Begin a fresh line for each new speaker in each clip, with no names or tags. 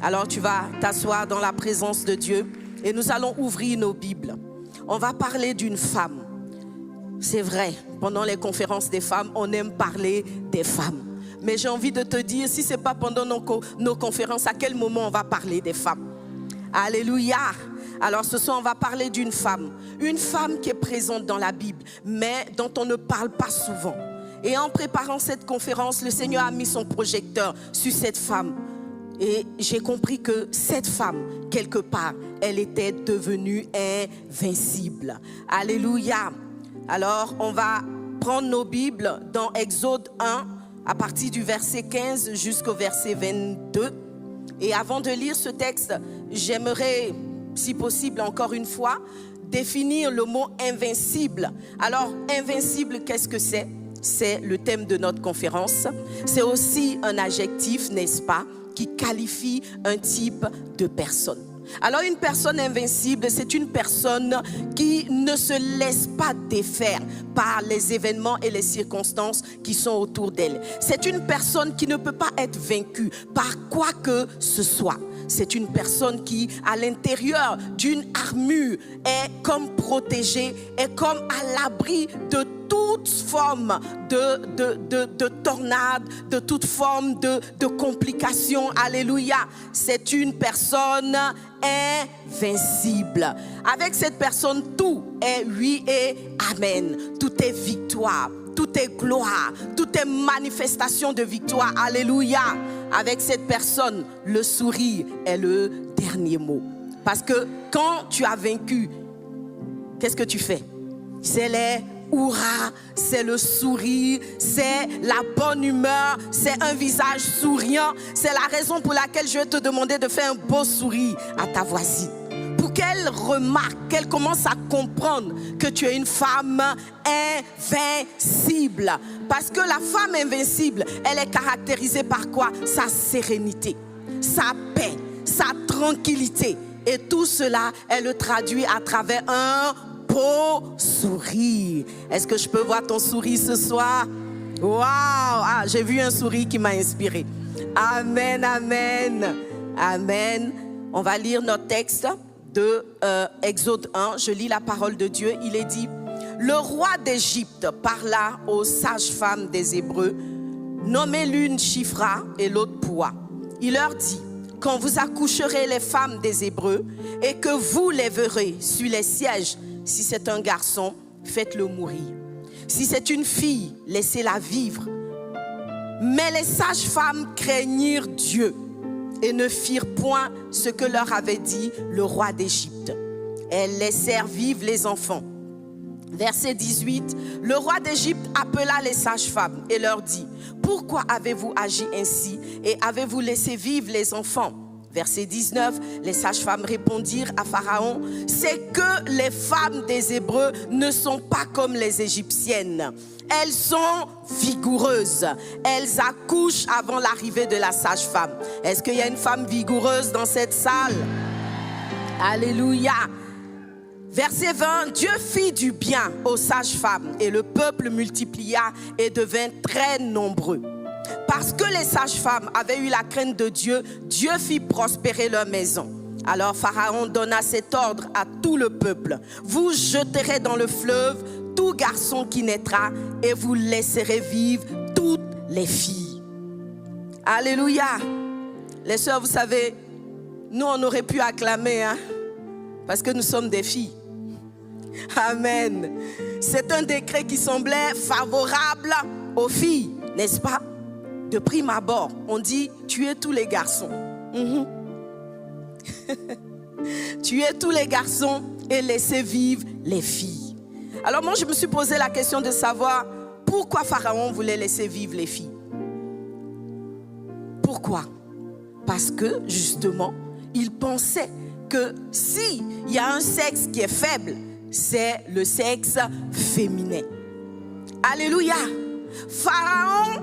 Alors tu vas t'asseoir dans la présence de Dieu et nous allons ouvrir nos Bibles. On va parler d'une femme. C'est vrai, pendant les conférences des femmes, on aime parler des femmes. Mais j'ai envie de te dire, si ce n'est pas pendant nos conférences, à quel moment on va parler des femmes? Alléluia! Alors ce soir, on va parler d'une femme. Une femme qui est présente dans la Bible, mais dont on ne parle pas souvent. Et en préparant cette conférence, le Seigneur a mis son projecteur sur cette femme. Et j'ai compris que cette femme, quelque part, elle était devenue invincible. Alléluia! Alors, on va prendre nos Bibles dans Exode 1, à partir du verset 15 jusqu'au verset 22. Et avant de lire ce texte, j'aimerais, si possible, encore une fois, définir le mot invincible. Alors, invincible, qu'est-ce que c'est? C'est le thème de notre conférence. C'est aussi un adjectif, n'est-ce pas, qui qualifie un type de personne. Alors une personne invincible, c'est une personne qui ne se laisse pas défaire par les événements et les circonstances qui sont autour d'elle. C'est une personne qui ne peut pas être vaincue par quoi que ce soit. C'est une personne qui, à l'intérieur d'une armure, est comme protégée, est comme à l'abri de toute forme de tornade, de toute forme de complications. Alléluia. C'est une personne invincible. Avec cette personne, tout est oui et amen. Tout est victoire. Tout est gloire, tout est manifestation de victoire. Alléluia. Avec cette personne, le sourire est le dernier mot. Parce que quand tu as vaincu, qu'est-ce que tu fais? C'est les hurrahs, c'est le sourire, c'est la bonne humeur, c'est un visage souriant. C'est la raison pour laquelle je vais te demander de faire un beau sourire à ta voisine. Pour qu'elle remarque, qu'elle commence à comprendre que tu es une femme invincible. Parce que la femme invincible, elle est caractérisée par quoi? Sa sérénité, sa paix, sa tranquillité. Et tout cela, elle le traduit à travers un beau sourire. Est-ce que je peux voir ton sourire ce soir? Waouh! Ah, j'ai vu un sourire qui m'a inspiré. Amen, amen, amen. On va lire notre texte de Exode 1, je lis la parole de Dieu. Il est dit: le roi d'Égypte parla aux sages-femmes des Hébreux, nommées l'une Shifra et l'autre Poua. Il leur dit: quand vous accoucherez les femmes des Hébreux et que vous les verrez sur les sièges, si c'est un garçon, faites-le mourir. Si c'est une fille, laissez-la vivre. Mais les sages-femmes craignirent Dieu et ne firent point ce que leur avait dit le roi d'Égypte. Elles laissèrent vivre les enfants. Verset 18, le roi d'Égypte appela les sages-femmes et leur dit: pourquoi avez-vous agi ainsi et avez-vous laissé vivre les enfants? Verset 19, les sages-femmes répondirent à Pharaon: c'est que les femmes des Hébreux ne sont pas comme les Égyptiennes. Elles sont vigoureuses. Elles accouchent avant l'arrivée de la sage-femme. Est-ce qu'il y a une femme vigoureuse dans cette salle? Alléluia. Verset 20, Dieu fit du bien aux sages-femmes et le peuple multiplia et devint très nombreux. Parce que les sages-femmes avaient eu la crainte de Dieu, Dieu fit prospérer leur maison. Alors Pharaon donna cet ordre à tout le peuple: vous jeterez dans le fleuve tout garçon qui naîtra et vous laisserez vivre toutes les filles. Alléluia. Les sœurs, vous savez, nous on aurait pu acclamer, parce que nous sommes des filles. Amen. C'est un décret qui semblait favorable aux filles, n'est-ce pas? De prime abord, on dit tuez tous les garçons. Tuez tous les garçons et laissez vivre les filles. Alors moi je me suis posé la question de savoir pourquoi Pharaon voulait laisser vivre les filles. Pourquoi? Parce que justement, il pensait que s'il y a un sexe qui est faible, c'est le sexe féminin. Alléluia. Pharaon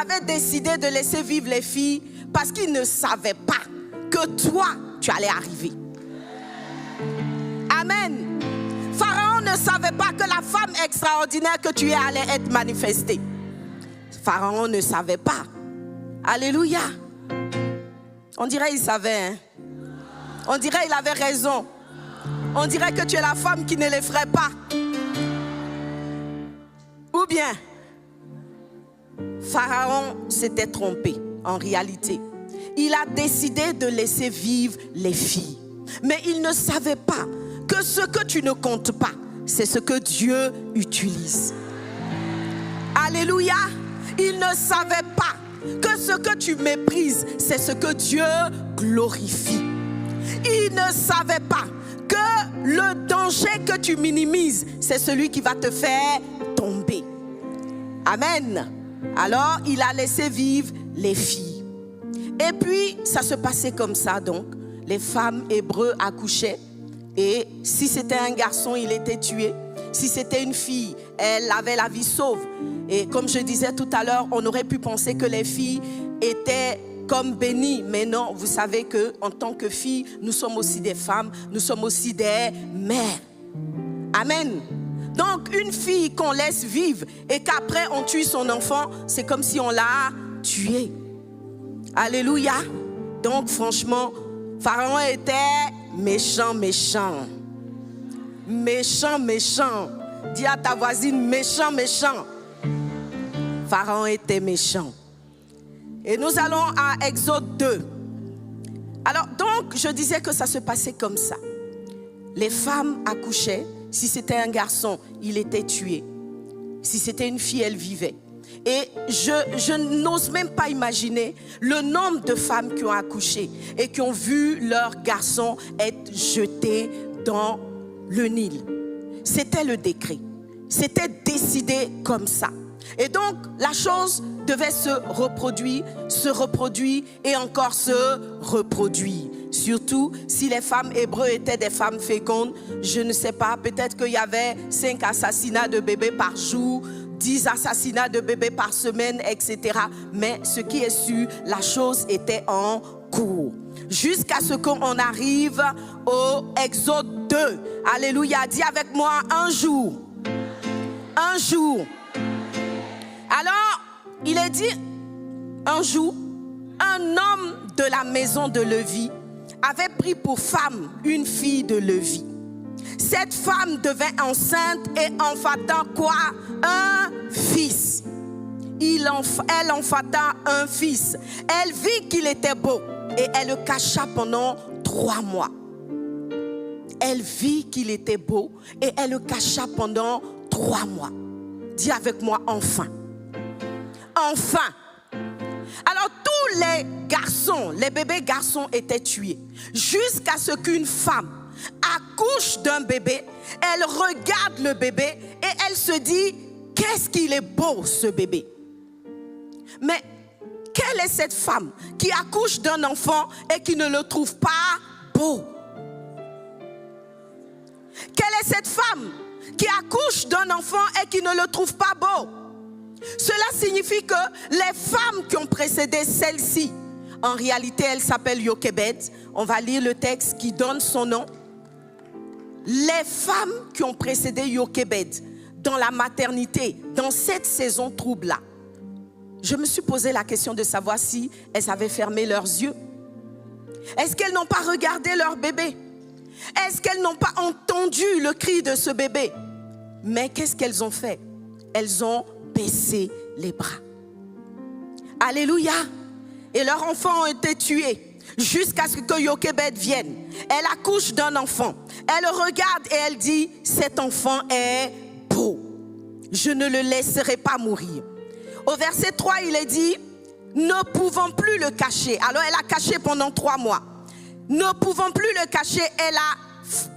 avait décidé de laisser vivre les filles parce qu'il ne savait pas que toi, tu allais arriver. Amen. Pharaon ne savait pas que la femme extraordinaire que tu es allait être manifestée. Pharaon ne savait pas. Alléluia. On dirait qu'il savait, hein? On dirait qu'il avait raison. On dirait que tu es la femme qui ne l'effraie pas. Ou bien, Pharaon s'était trompé en réalité. Il a décidé de laisser vivre les filles. Mais il ne savait pas que ce que tu ne comptes pas, c'est ce que Dieu utilise. Alléluia. Il ne savait pas que ce que tu méprises, c'est ce que Dieu glorifie. Il ne savait pas que le danger que tu minimises, c'est celui qui va te faire tomber. Amen. Alors, il a laissé vivre les filles. Et puis, ça se passait comme ça donc. Les femmes hébreux accouchaient. Et si c'était un garçon, il était tué. Si c'était une fille, elle avait la vie sauve. Et comme je disais tout à l'heure, on aurait pu penser que les filles étaient comme bénies. Mais non, vous savez qu'en tant que filles, nous sommes aussi des femmes, nous sommes aussi des mères. Amen. Donc une fille qu'on laisse vivre et qu'après on tue son enfant, c'est comme si on l'a tué. Alléluia. Donc franchement, Pharaon était méchant. Méchant. Dis à ta voisine, méchant. Pharaon était méchant. Et nous allons à Exode 2. Alors donc, je disais que ça se passait comme ça. Les femmes accouchaient. Si c'était un garçon, il était tué. Si c'était une fille, elle vivait. Et je n'ose même pas imaginer le nombre de femmes qui ont accouché et qui ont vu leur garçon être jeté dans le Nil. C'était le décret. C'était décidé comme ça. Et donc, la chose devait se reproduire et encore se reproduire. Surtout si les femmes hébreux étaient des femmes fécondes, je ne sais pas, peut-être qu'il y avait 5 assassinats de bébés par jour, 10 assassinats de bébés par semaine, etc. Mais ce qui est sûr, la chose était en cours. Jusqu'à ce qu'on arrive au Exode 2. Alléluia, dis avec moi, un jour. Alors, il est dit, un jour, un homme de la maison de Lévi avait pris pour femme une fille de Lévi. Cette femme devint enceinte et enfanta quoi? Un fils. Elle enfanta un fils. Elle vit qu'il était beau et elle le cacha pendant 3 mois. Elle vit qu'il était beau et elle le cacha pendant 3 mois. Dis avec moi, enfin. Enfin. Alors tous les garçons, les bébés garçons étaient tués. Jusqu'à ce qu'une femme accouche d'un bébé, elle regarde le bébé et elle se dit, qu'est-ce qu'il est beau ce bébé. Mais quelle est cette femme qui accouche d'un enfant et qui ne le trouve pas beau? Quelle est cette femme qui accouche d'un enfant et qui ne le trouve pas beau? Cela signifie que les femmes qui ont précédé celle-ci, en réalité elle s'appelle Jochebed, on va lire le texte qui donne son nom. Les femmes qui ont précédé Jochebed dans la maternité, dans cette saison trouble-là, je me suis posé la question de savoir si elles avaient fermé leurs yeux. Est-ce qu'elles n'ont pas regardé leur bébé? Est-ce qu'elles n'ont pas entendu le cri de ce bébé? Mais qu'est-ce qu'elles ont fait? Elles ont baissé les bras. Alléluia. Et leurs enfants ont été tués jusqu'à ce que Jochebed vienne. Elle accouche d'un enfant. Elle le regarde et elle dit, cet enfant est beau. Je ne le laisserai pas mourir. Au verset 3, il est dit, ne pouvant plus le cacher. Alors elle a caché pendant 3 mois. Ne pouvant plus le cacher, elle a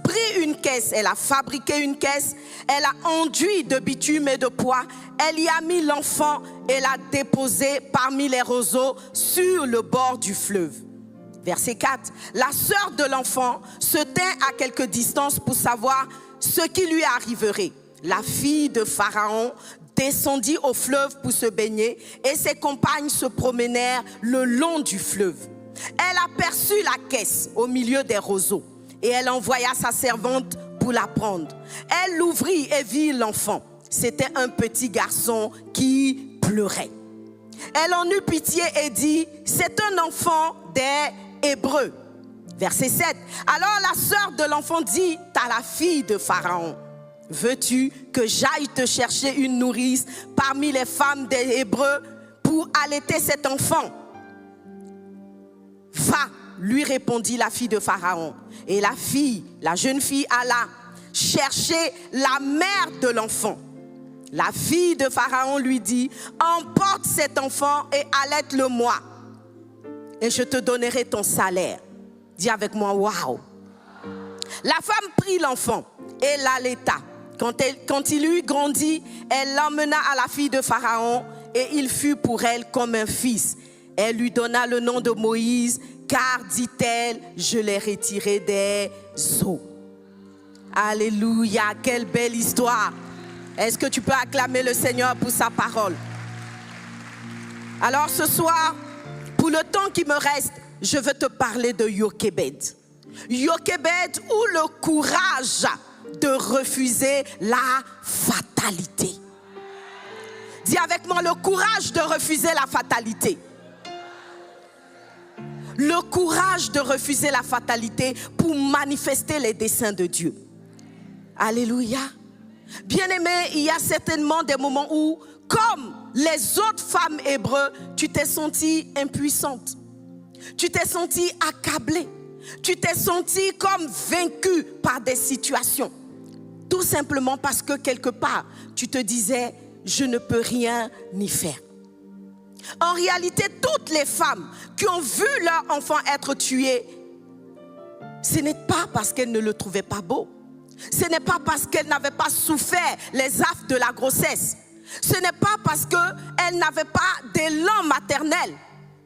pris une caisse, elle a fabriqué une caisse, elle a enduit de bitume et de poids, elle y a mis l'enfant et l'a déposé parmi les roseaux sur le bord du fleuve. Verset 4, la sœur de l'enfant se tint à quelque distance pour savoir ce qui lui arriverait. La fille de Pharaon descendit au fleuve pour se baigner et ses compagnes se promenèrent le long du fleuve. Elle aperçut la caisse au milieu des roseaux et elle envoya sa servante pour la prendre. Elle l'ouvrit et vit l'enfant. C'était un petit garçon qui pleurait. Elle en eut pitié et dit, c'est un enfant des hébreux. Verset 7. Alors la sœur de l'enfant dit à la fille de Pharaon, veux-tu que j'aille te chercher une nourrice parmi les femmes des Hébreux pour allaiter cet enfant? Va, lui répondit la fille de Pharaon. Et la jeune fille alla chercher la mère de l'enfant. La fille de Pharaon lui dit, emporte cet enfant et allaite-le-moi, et je te donnerai ton salaire. Dis avec moi, waouh! La femme prit l'enfant et l'allaita. Quand il eut grandi, elle l'emmena à la fille de Pharaon et il fut pour elle comme un fils. Elle lui donna le nom de Moïse, car, dit-elle, je l'ai retiré des eaux. Alléluia, quelle belle histoire. Est-ce que tu peux acclamer le Seigneur pour sa parole? Alors ce soir, pour le temps qui me reste, je veux te parler de Jochebed. Jochebed, ou le courage de refuser la fatalité. Dis avec moi, le courage de refuser la fatalité. Le courage de refuser la fatalité pour manifester les desseins de Dieu. Alléluia. Bien-aimé, il y a certainement des moments où, comme les autres femmes hébreux, tu t'es sentie impuissante. Tu t'es sentie accablée. Tu t'es sentie comme vaincue par des situations. Tout simplement parce que quelque part, tu te disais, je ne peux rien ni faire. En réalité, toutes les femmes qui ont vu leur enfant être tué, ce n'est pas parce qu'elles ne le trouvaient pas beau. Ce n'est pas parce qu'elles n'avaient pas souffert les affres de la grossesse. Ce n'est pas parce qu'elles n'avaient pas d'élan maternel.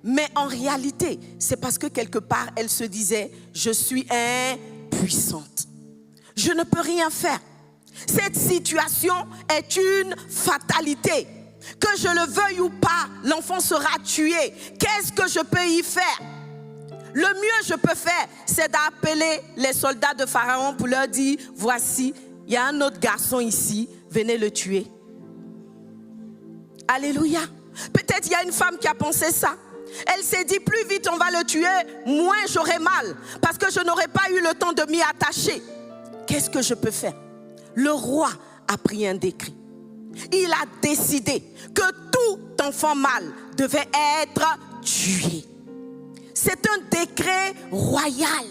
Mais en réalité, c'est parce que quelque part, elles se disaient, je suis impuissante. Je ne peux rien faire. Cette situation est une fatalité. Que je le veuille ou pas, l'enfant sera tué. Qu'est-ce que je peux y faire? Le mieux je peux faire, c'est d'appeler les soldats de Pharaon pour leur dire, voici, il y a un autre garçon ici, venez le tuer. Alléluia. Peut-être il y a une femme qui a pensé ça. Elle s'est dit, plus vite on va le tuer, moins j'aurai mal. Parce que je n'aurai pas eu le temps de m'y attacher. Qu'est-ce que je peux faire? Le roi a pris un décret. Il a décidé que tout enfant mâle devait être tué. C'est un décret royal.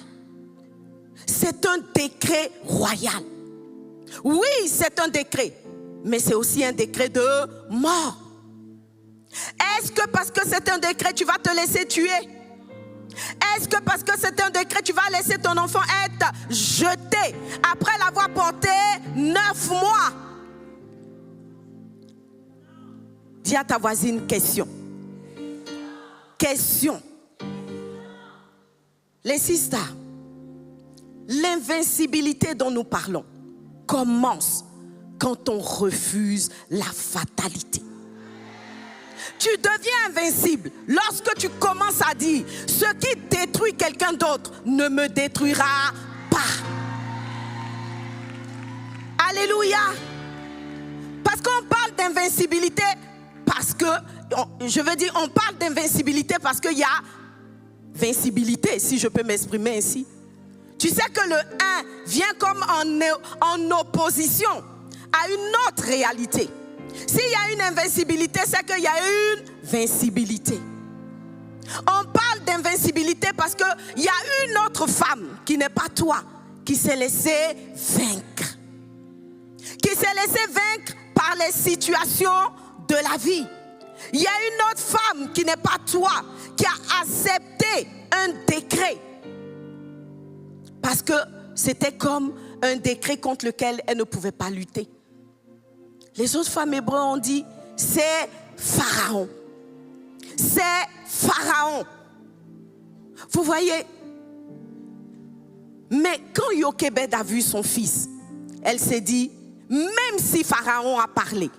C'est un décret royal. Oui, c'est un décret, mais c'est aussi un décret de mort. Est-ce que parce que c'est un décret, tu vas te laisser tuer? Est-ce que parce que c'est un décret, tu vas laisser ton enfant être jeté après l'avoir porté 9 mois? Dis à ta voisine, question. Question. Les sisters, l'invincibilité dont nous parlons commence quand on refuse la fatalité. Tu deviens invincible lorsque tu commences à dire, ce qui détruit quelqu'un d'autre ne me détruira pas. Alléluia. Parce qu'on parle d'invincibilité, parce que, je veux dire, on parle d'invincibilité parce qu'il y a vincibilité, si je peux m'exprimer ainsi. Tu sais que le 1 vient comme en opposition à une autre réalité. S'il y a une invincibilité, c'est qu'il y a une vincibilité. On parle d'invincibilité parce qu'il y a une autre femme qui n'est pas toi, qui s'est laissée vaincre. Qui s'est laissée vaincre par les situations de la vie. Il y a une autre femme qui n'est pas toi, qui a accepté un décret. Parce que c'était comme un décret contre lequel elle ne pouvait pas lutter. Les autres femmes hébreues ont dit, c'est Pharaon. C'est Pharaon. Vous voyez? Mais quand Jochebed a vu son fils, elle s'est dit, même si Pharaon a parlé,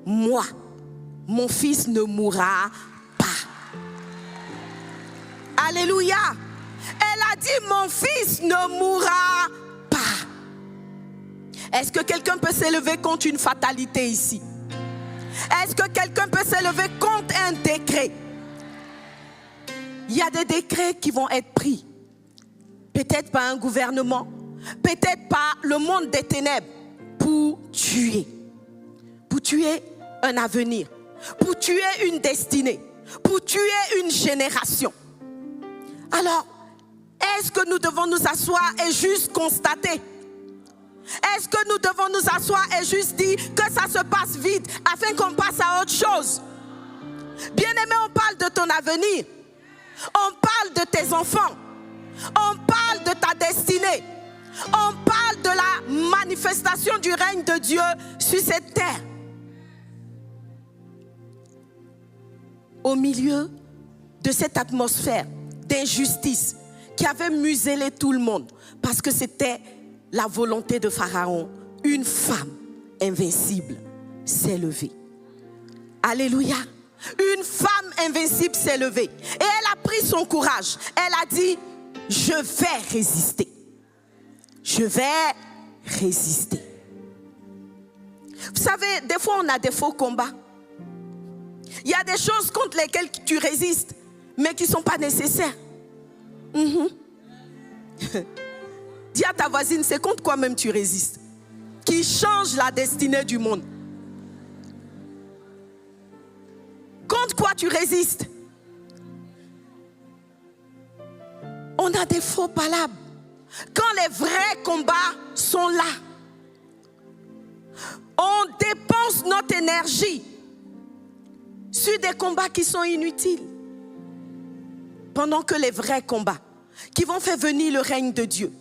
moi, mon fils ne mourra pas. Alléluia. Elle a dit, mon fils ne mourra pas. Est-ce que quelqu'un peut s'élever contre une fatalité ici? Est-ce que quelqu'un peut s'élever contre un décret? il y a des décrets qui vont être pris. Peut-être par un gouvernement, peut-être par le monde des ténèbres, pour tuer un avenir, pour tuer une destinée, pour tuer une génération. Alors, est-ce que nous devons nous asseoir et juste constater? Est-ce que nous devons nous asseoir et juste dire que ça se passe vite afin qu'on passe à autre chose? Bien-aimé, on parle de ton avenir. On parle de tes enfants. On parle de ta destinée. On parle de la manifestation du règne de Dieu sur cette terre. Au milieu de cette atmosphère d'injustice qui avait muselé tout le monde, parce que c'était la volonté de Pharaon, une femme invincible s'est levée. Alléluia. Une femme invincible s'est levée. Et elle a pris son courage. Elle a dit, je vais résister. Je vais résister. Vous savez, des fois on a des faux combats. Il y a des choses contre lesquelles tu résistes, mais qui ne sont pas nécessaires. Dis à ta voisine, c'est contre quoi même tu résistes, qui change la destinée du monde. Contre quoi tu résistes? On a des faux palabres. Quand les vrais combats sont là, on dépense notre énergie sur des combats qui sont inutiles. Pendant que les vrais combats qui vont faire venir le règne de Dieu,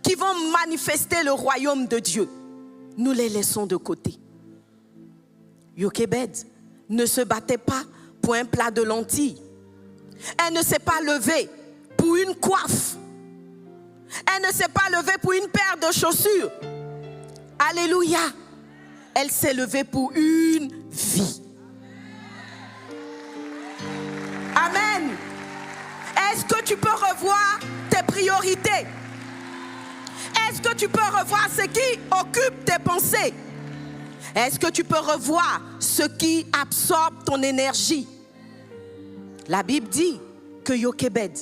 qui vont manifester le royaume de Dieu, nous les laissons de côté. Jochebed ne se battait pas pour un plat de lentilles. Elle ne s'est pas levée pour une coiffe. Elle ne s'est pas levée pour une paire de chaussures. Alléluia. Elle s'est levée pour une vie. Amen. Est-ce que tu peux revoir tes priorités? Est-ce que tu peux revoir ce qui occupe tes pensées? Est-ce que tu peux revoir ce qui absorbe ton énergie? La Bible dit que Jochebed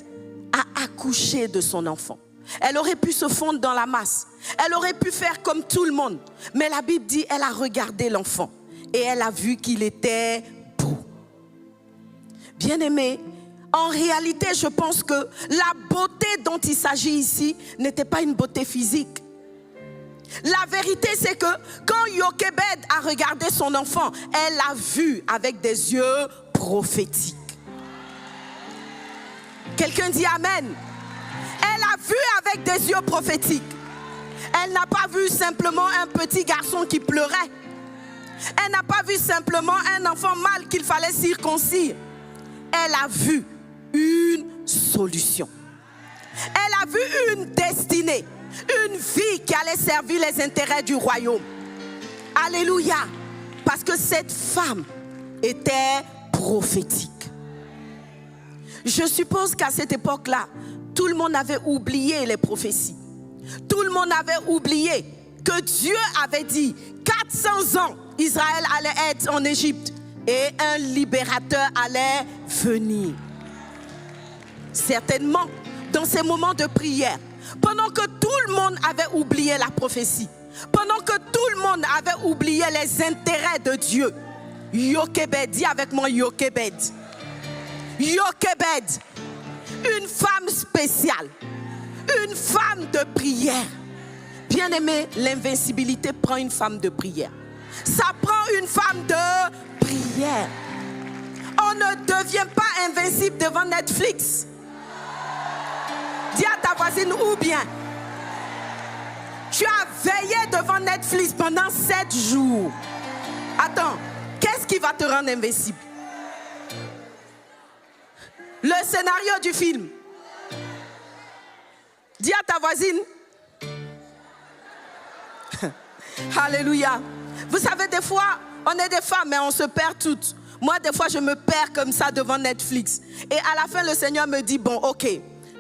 a accouché de son enfant. Elle aurait pu se fondre dans la masse. Elle aurait pu faire comme tout le monde. Mais la Bible dit qu'elle a regardé l'enfant et elle a vu qu'il était beau. Bien-aimé, en réalité, je pense que la beauté dont il s'agit ici n'était pas une beauté physique. La vérité, c'est que quand Jochebed a regardé son enfant, elle l'a vu avec des yeux prophétiques. Quelqu'un dit Amen. Elle a vu avec des yeux prophétiques. Elle n'a pas vu simplement un petit garçon qui pleurait. Elle n'a pas vu simplement un enfant mâle qu'il fallait circoncire. Elle a vu une solution. Elle a vu une destinée, une vie qui allait servir les intérêts du royaume. Alléluia. Parce que cette femme était prophétique. Je suppose qu'à cette époque-là, tout le monde avait oublié les prophéties. Tout le monde avait oublié que Dieu avait dit 400 ans, Israël allait être en Égypte et un libérateur allait venir. Certainement, dans ces moments de prière, pendant que tout le monde avait oublié la prophétie, pendant que tout le monde avait oublié les intérêts de Dieu, Jochebed, dis avec moi Jochebed. Jochebed, une femme spéciale, une femme de prière. Bien-aimé, l'invincibilité prend une femme de prière. Ça prend une femme de prière. On ne devient pas invincible devant Netflix. Dis à ta voisine ou bien tu as veillé devant Netflix pendant 7 jours. Attends, qu'est-ce qui va te rendre invincible? Le scénario du film. Dis à ta voisine. Alléluia. Vous savez, des fois, on est des femmes, mais on se perd toutes. Moi, des fois, je me perds comme ça devant Netflix. Et à la fin, le Seigneur me dit, bon, ok,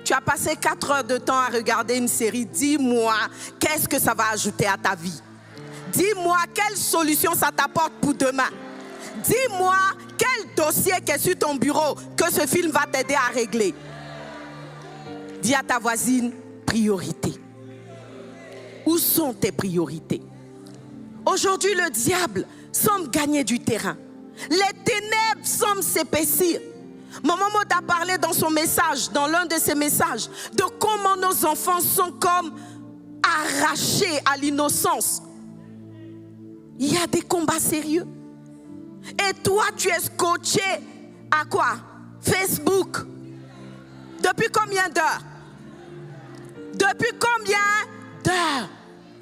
tu as passé 4 heures de temps à regarder une série. Dis-moi, qu'est-ce que ça va ajouter à ta vie? Dis-moi, quelle solution ça t'apporte pour demain? Dis-moi quel dossier qui est sur ton bureau que ce film va t'aider à régler. Dis à ta voisine, priorité. Où sont tes priorités? Aujourd'hui, le diable semble gagner du terrain. Les ténèbres semblent s'épaissir. Maman Maud a parlé dans son message, dans l'un de ses messages, de comment nos enfants sont comme arrachés à l'innocence. Il y a des combats sérieux. Et toi, tu es scotché à quoi? Facebook. Depuis combien d'heures? Depuis combien d'heures?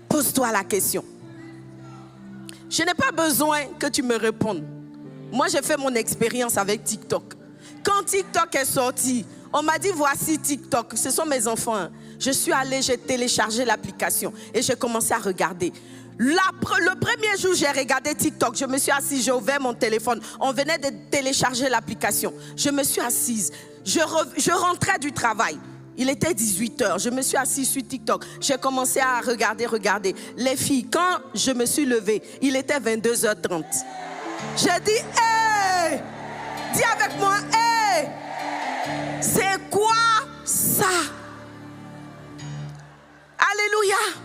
Pose-toi la question. Je n'ai pas besoin que tu me répondes. Moi, j'ai fait mon expérience avec TikTok. Quand TikTok est sorti, on m'a dit voici TikTok. Ce sont mes enfants. Je suis allée, j'ai téléchargé l'application et j'ai commencé à regarder. Le premier jour, j'ai regardé TikTok. Je me suis assise, j'ai ouvert mon téléphone. On venait de télécharger l'application. Je me suis assise. Je rentrais du travail. Il était 18h. Je me suis assise sur TikTok. J'ai commencé à regarder. Les filles, quand je me suis levée, il était 22h30. J'ai dit, hey! Dis avec moi, hey! C'est quoi ça? Alléluia!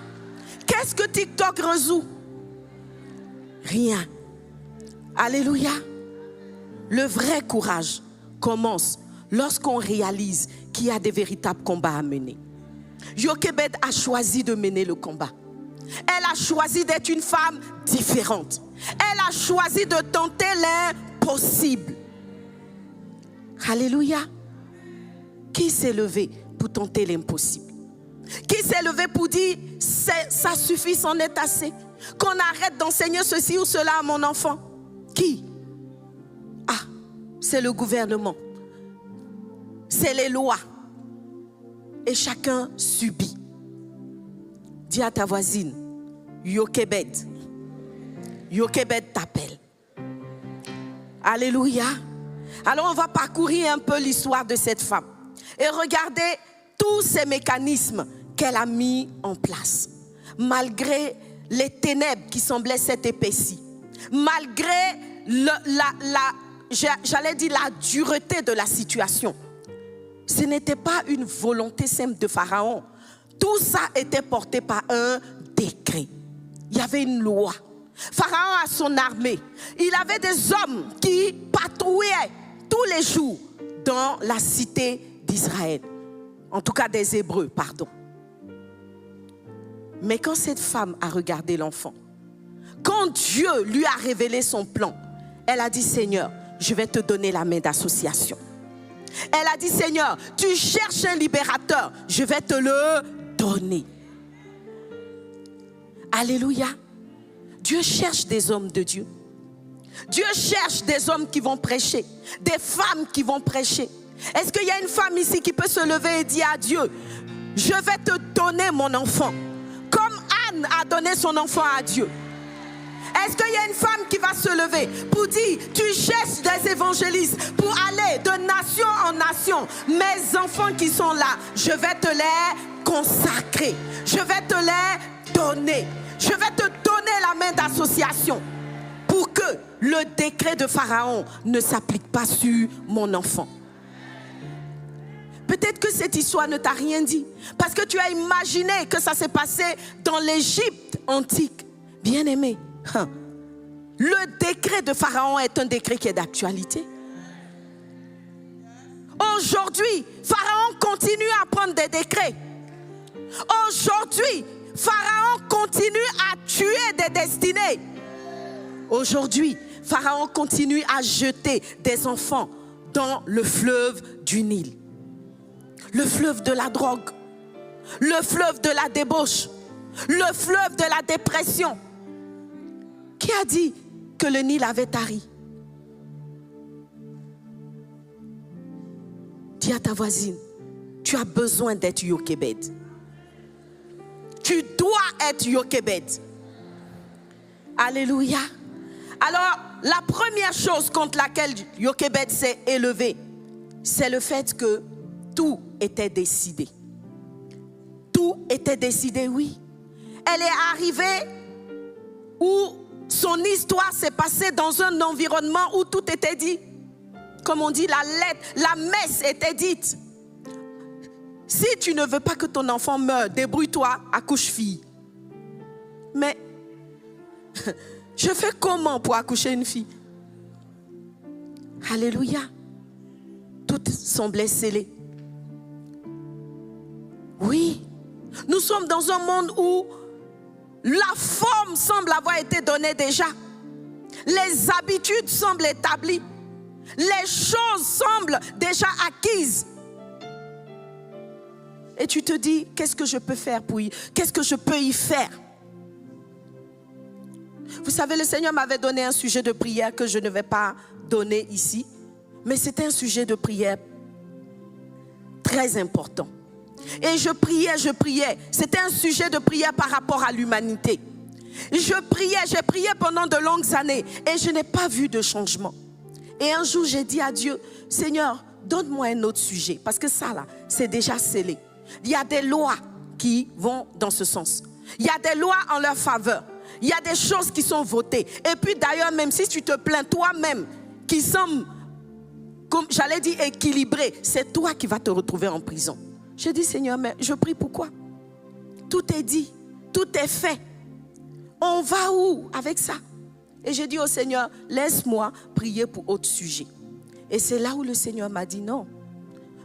Qu'est-ce que TikTok résout? Rien. Alléluia! Le vrai courage commence lorsqu'on réalise qu'il y a des véritables combats à mener. Jochebed a choisi de mener le combat. Elle a choisi d'être une femme différente. Elle a choisi de tenter l'impossible. Alléluia. Qui s'est levé pour tenter l'impossible? Qui s'est levé pour dire ça suffit, c'en est assez? Qu'on arrête d'enseigner ceci ou cela à mon enfant? Qui? Ah, c'est le gouvernement. C'est les lois. Et chacun subit. Dis à ta voisine, Jochebed. Jochebed t'appelle. Alléluia. Alors on va parcourir un peu l'histoire de cette femme et regarder tous ces mécanismes qu'elle a mis en place. Malgré les ténèbres qui semblaient s'être épaissies, malgré j'allais dire la dureté de la situation. Ce n'était pas une volonté simple de Pharaon. Tout ça était porté par un décret. Il y avait une loi. Pharaon a son armée. Il avait des hommes qui patrouillaient tous les jours dans la cité d'Israël. En tout cas des Hébreux, pardon. Mais quand cette femme a regardé l'enfant, quand Dieu lui a révélé son plan, elle a dit, Seigneur, je vais te donner la main d'association. Elle a dit, Seigneur, tu cherches un libérateur, je vais te le donner. Alléluia. Dieu cherche des hommes de Dieu. Dieu cherche des hommes qui vont prêcher, des femmes qui vont prêcher. Est-ce qu'il y a une femme ici qui peut se lever et dire à Dieu, je vais te donner mon enfant, comme Anne a donné son enfant à Dieu? Est-ce qu'il y a une femme qui va se lever pour dire, tu cherches des évangélistes pour aller de nation en nation? Mes enfants qui sont là, je vais te les consacrer. Je vais te les donner. Je vais te donner la main d'association pour que le décret de Pharaon ne s'applique pas sur mon enfant. Peut-être que cette histoire ne t'a rien dit parce que tu as imaginé que ça s'est passé dans l'Égypte antique. Bien-aimé, le décret de Pharaon est un décret qui est d'actualité. Aujourd'hui, Pharaon continue à prendre des décrets. Aujourd'hui, Pharaon continue à tuer des destinées. Aujourd'hui, Pharaon continue à jeter des enfants dans le fleuve du Nil. Le fleuve de la drogue, le fleuve de la débauche, le fleuve de la dépression. Qui a dit que le Nil avait tari? Dis à ta voisine, tu as besoin d'être Jochebed. Tu dois être Jochebed. Alléluia. Alors, la première chose contre laquelle Jochebed s'est élevé, c'est le fait que tout était décidé. Tout était décidé, oui. Elle est arrivée où Son histoire s'est passée dans un environnement où tout était dit. Comme on dit, la messe était dite. Si tu ne veux pas que ton enfant meure, débrouille-toi, accouche fille. Mais je fais comment pour accoucher une fille? Alléluia. Tout semblait scellé. Oui, nous sommes dans un monde où la forme semble avoir été donnée déjà. Les habitudes semblent établies. Les choses semblent déjà acquises. Et tu te dis, qu'est-ce que je peux faire qu'est-ce que je peux y faire? Vous savez, le Seigneur m'avait donné un sujet de prière que je ne vais pas donner ici. Mais c'était un sujet de prière très important. Et je priais. C'était un sujet de prière par rapport à l'humanité. J'ai prié pendant de longues années et je n'ai pas vu de changement. Et un jour, j'ai dit à Dieu, Seigneur, donne-moi un autre sujet. Parce que ça, là, c'est déjà scellé. Il y a des lois qui vont dans ce sens. Il y a des lois en leur faveur. Il y a des choses qui sont votées. Et puis d'ailleurs, même si tu te plains toi-même, qui semble, comme j'allais dire, équilibré, c'est toi qui vas te retrouver en prison. Je dis, Seigneur, mais je prie pourquoi? Tout est dit, tout est fait. On va où avec ça? Et j'ai dit au Seigneur, laisse-moi prier pour autre sujet. Et c'est là où le Seigneur m'a dit non.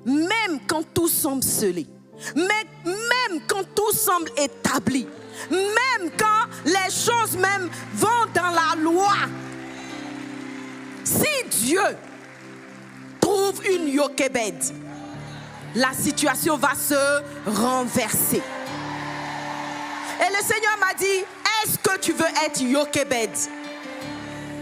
Même quand tout semble scellé, même quand tout semble établi, même quand les choses même vont dans la loi, si Dieu trouve une Yokebed, la situation va se renverser. Et le Seigneur m'a dit, est-ce que tu veux être Yokebed?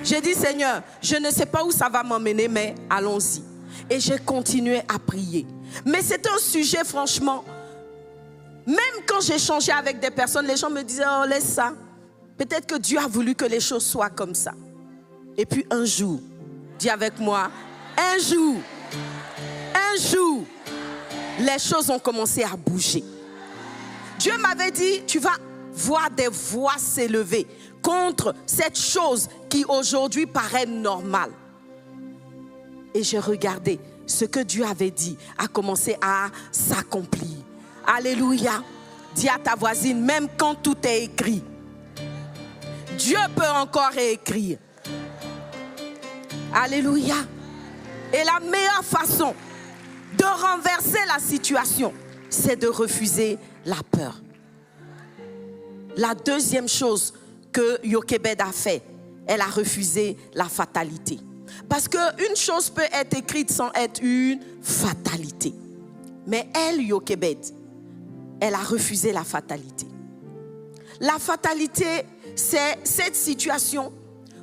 J'ai dit, Seigneur, je ne sais pas où ça va m'emmener, mais allons-y. Et j'ai continué à prier. Mais c'est un sujet, franchement, même quand j'échangeais avec des personnes, les gens me disaient, oh, laisse ça. Peut-être que Dieu a voulu que les choses soient comme ça. Et puis un jour, dis avec moi, un jour, les choses ont commencé à bouger. Dieu m'avait dit, tu vas voir des voix s'élever contre cette chose qui aujourd'hui paraît normale. Et j'ai regardé, ce que Dieu avait dit a commencé à s'accomplir. Alléluia. Dis à ta voisine, même quand tout est écrit, Dieu peut encore réécrire. Alléluia. Et la meilleure façon de renverser la situation, c'est de refuser la peur. La deuxième chose que Yokebed a fait, elle a refusé la fatalité. Parce qu'une chose peut être écrite sans être une fatalité. Mais elle, Yokebed, elle a refusé la fatalité. La fatalité, c'est cette situation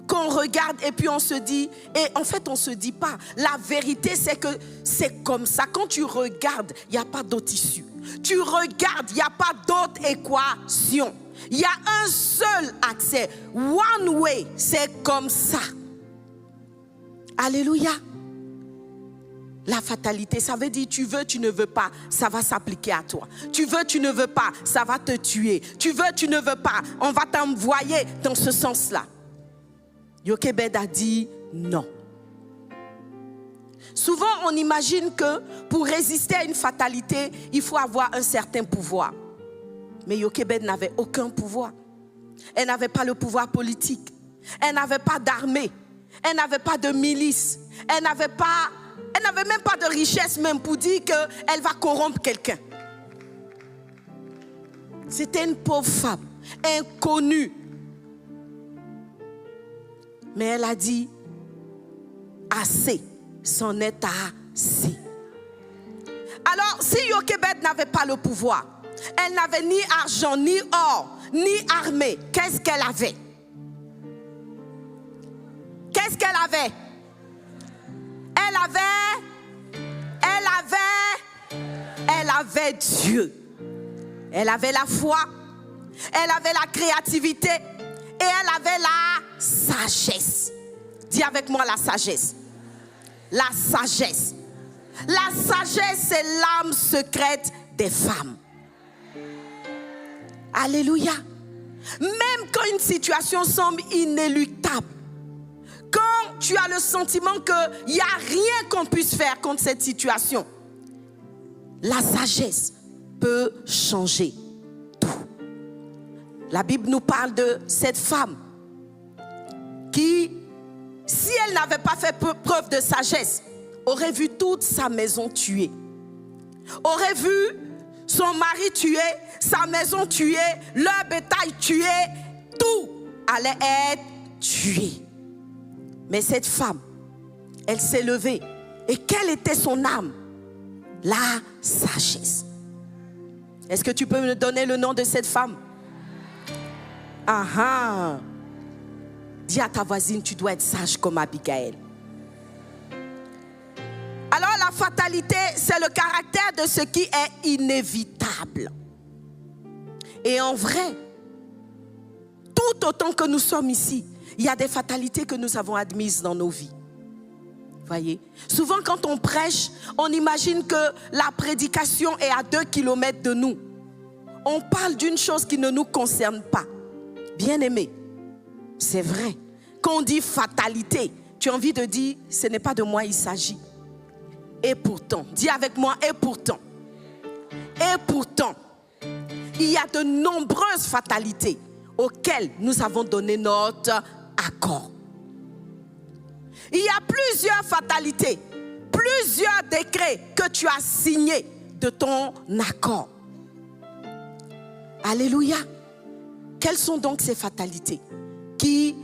qu'on regarde et puis on se dit, et en fait on ne se dit pas, la vérité c'est que c'est comme ça. Quand tu regardes, il n'y a pas d'autre issue. Tu regardes, il n'y a pas d'autre équation. Il y a un seul accès. One way, c'est comme ça. Alléluia. La fatalité, ça veut dire tu veux, tu ne veux pas, ça va s'appliquer à toi. Tu veux, tu ne veux pas, ça va te tuer. Tu veux, tu ne veux pas, on va t'envoyer dans ce sens-là. Yokebed a dit non. Souvent, on imagine que pour résister à une fatalité, il faut avoir un certain pouvoir. Mais Yokebed n'avait aucun pouvoir. Elle n'avait pas le pouvoir politique. Elle n'avait pas d'armée. Elle n'avait pas de milice. Elle n'avait même pas de richesse même pour dire qu'elle va corrompre quelqu'un. C'était une pauvre femme, inconnue. Mais elle a dit, assez, c'en est assez. Alors, si Yokebed n'avait pas le pouvoir, elle n'avait ni argent, ni or, ni armée, qu'est-ce qu'elle avait? Qu'est-ce qu'elle avait? Elle avait Dieu. Elle avait la foi. Elle avait la créativité. Et elle avait la sagesse. Dis avec moi la sagesse. La sagesse. La sagesse, c'est l'âme secrète des femmes. Alléluia. Même quand une situation semble inéluctable, quand tu as le sentiment qu'il n'y a rien qu'on puisse faire contre cette situation, la sagesse peut changer tout. La Bible nous parle de cette femme qui, si elle n'avait pas fait preuve de sagesse, aurait vu toute sa maison tuée. Aurait vu son mari tué, sa maison tuée, leur bétail tué, tout allait être tué. Mais cette femme, elle s'est levée. Et quelle était son âme? La sagesse. Est-ce que tu peux me donner le nom de cette femme? Ah ah. Dis à ta voisine, tu dois être sage comme Abigail. Alors la fatalité, c'est le caractère de ce qui est inévitable. Et en vrai, tout autant que nous sommes ici, il y a des fatalités que nous avons admises dans nos vies. Voyez, souvent quand on prêche, on imagine que la prédication est à 2 kilomètres de nous. On parle d'une chose qui ne nous concerne pas. Bien-aimé, c'est vrai. Quand on dit fatalité, tu as envie de dire, ce n'est pas de moi il s'agit. Et pourtant, dis avec moi, et pourtant, il y a de nombreuses fatalités auxquelles nous avons donné notre accord. Il y a plusieurs fatalités, plusieurs décrets que tu as signés de ton accord. Alléluia. Quelles sont donc ces fatalités qui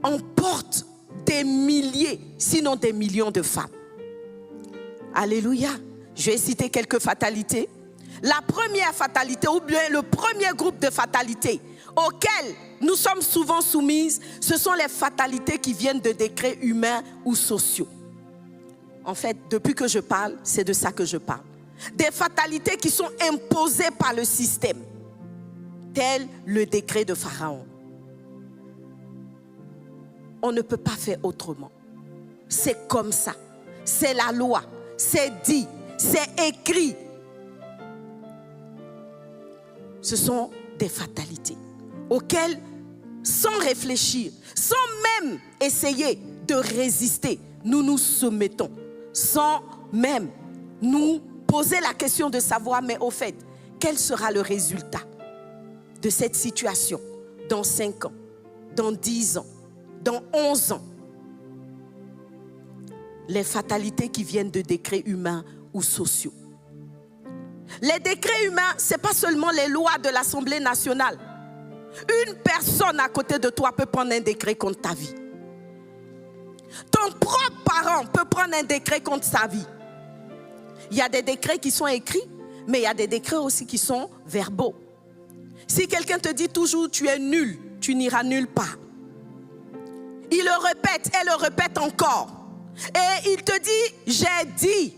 emportent des milliers, sinon des millions de femmes? Alléluia. Je vais citer quelques fatalités. La première fatalité, ou bien le premier groupe de fatalités auxquelles nous sommes souvent soumises, ce sont les fatalités qui viennent de décrets humains ou sociaux. En fait, depuis que je parle, c'est de ça que je parle. Des fatalités qui sont imposées par le système, tel le décret de Pharaon. On ne peut pas faire autrement. C'est comme ça. C'est la loi. C'est dit. C'est écrit. Ce sont des fatalités auxquelles, sans réfléchir, sans même essayer de résister, nous nous soumettons, sans même nous poser la question de savoir, mais au fait, quel sera le résultat de cette situation dans 5 ans, dans 10 ans, dans 11 ans? Les fatalités qui viennent de décrets humains ou sociaux. Les décrets humains, ce n'est pas seulement les lois de l'Assemblée nationale. Une personne à côté de toi peut prendre un décret contre ta vie. Ton propre parent peut prendre un décret contre sa vie. Il y a des décrets qui sont écrits, mais il y a des décrets aussi qui sont verbaux. Si quelqu'un te dit toujours tu es nul, tu n'iras nulle part. Il le répète et le répète encore. Et il te dit, j'ai dit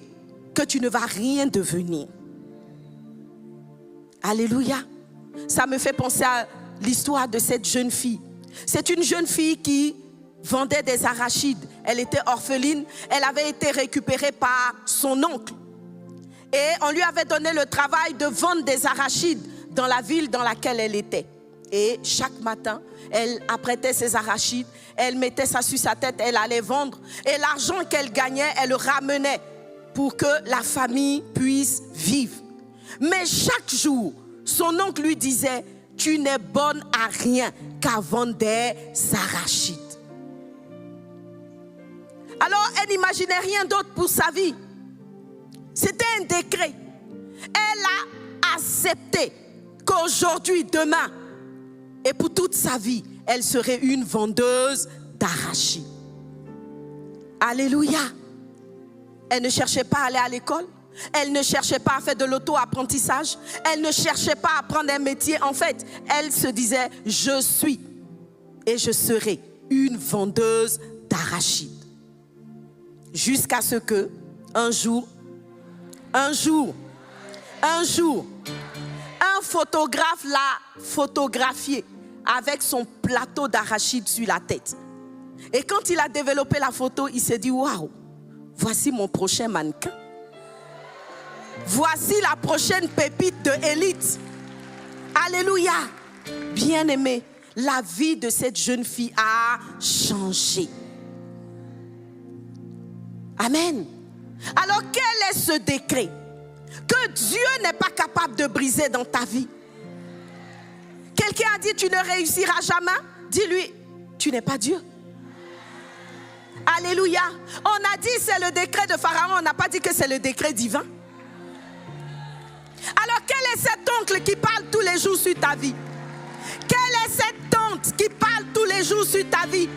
que tu ne vas rien devenir. Alléluia. Ça me fait penser à l'histoire de cette jeune fille. C'est une jeune fille qui vendait des arachides. Elle était orpheline. Elle avait été récupérée par son oncle. Et on lui avait donné le travail de vendre des arachides dans la ville dans laquelle elle était. Et chaque matin, elle apprêtait ses arachides, elle mettait ça sur sa tête, elle allait vendre. Et l'argent qu'elle gagnait, elle le ramenait pour que la famille puisse vivre. Mais chaque jour, son oncle lui disait, tu n'es bonne à rien qu'à vendre des arachides. Alors, elle n'imaginait rien d'autre pour sa vie. C'était un décret. Elle a accepté qu'aujourd'hui, demain, et pour toute sa vie, elle serait une vendeuse d'arachides. Alléluia. Elle ne cherchait pas à aller à l'école. Elle ne cherchait pas à faire de l'auto-apprentissage. Elle ne cherchait pas à prendre un métier. En fait, elle se disait, je suis et je serai une vendeuse d'arachides. Jusqu'à ce que, un jour, un photographe l'a photographié avec son plateau d'arachides sur la tête. Et quand il a développé la photo, il s'est dit, waouh, voici mon prochain mannequin. Voici la prochaine pépite de élite. Alléluia. Bien-aimé, la vie de cette jeune fille a changé. Amen. Alors quel est ce décret que Dieu n'est pas capable de briser dans ta vie? Quelqu'un a dit tu ne réussiras jamais? Dis-lui, tu n'es pas Dieu. Alléluia. On a dit c'est le décret de Pharaon, on n'a pas dit que c'est le décret divin. Alors quel est cet oncle qui parle tous les jours sur ta vie? Quelle est cette tante qui parle tous les jours sur ta vie?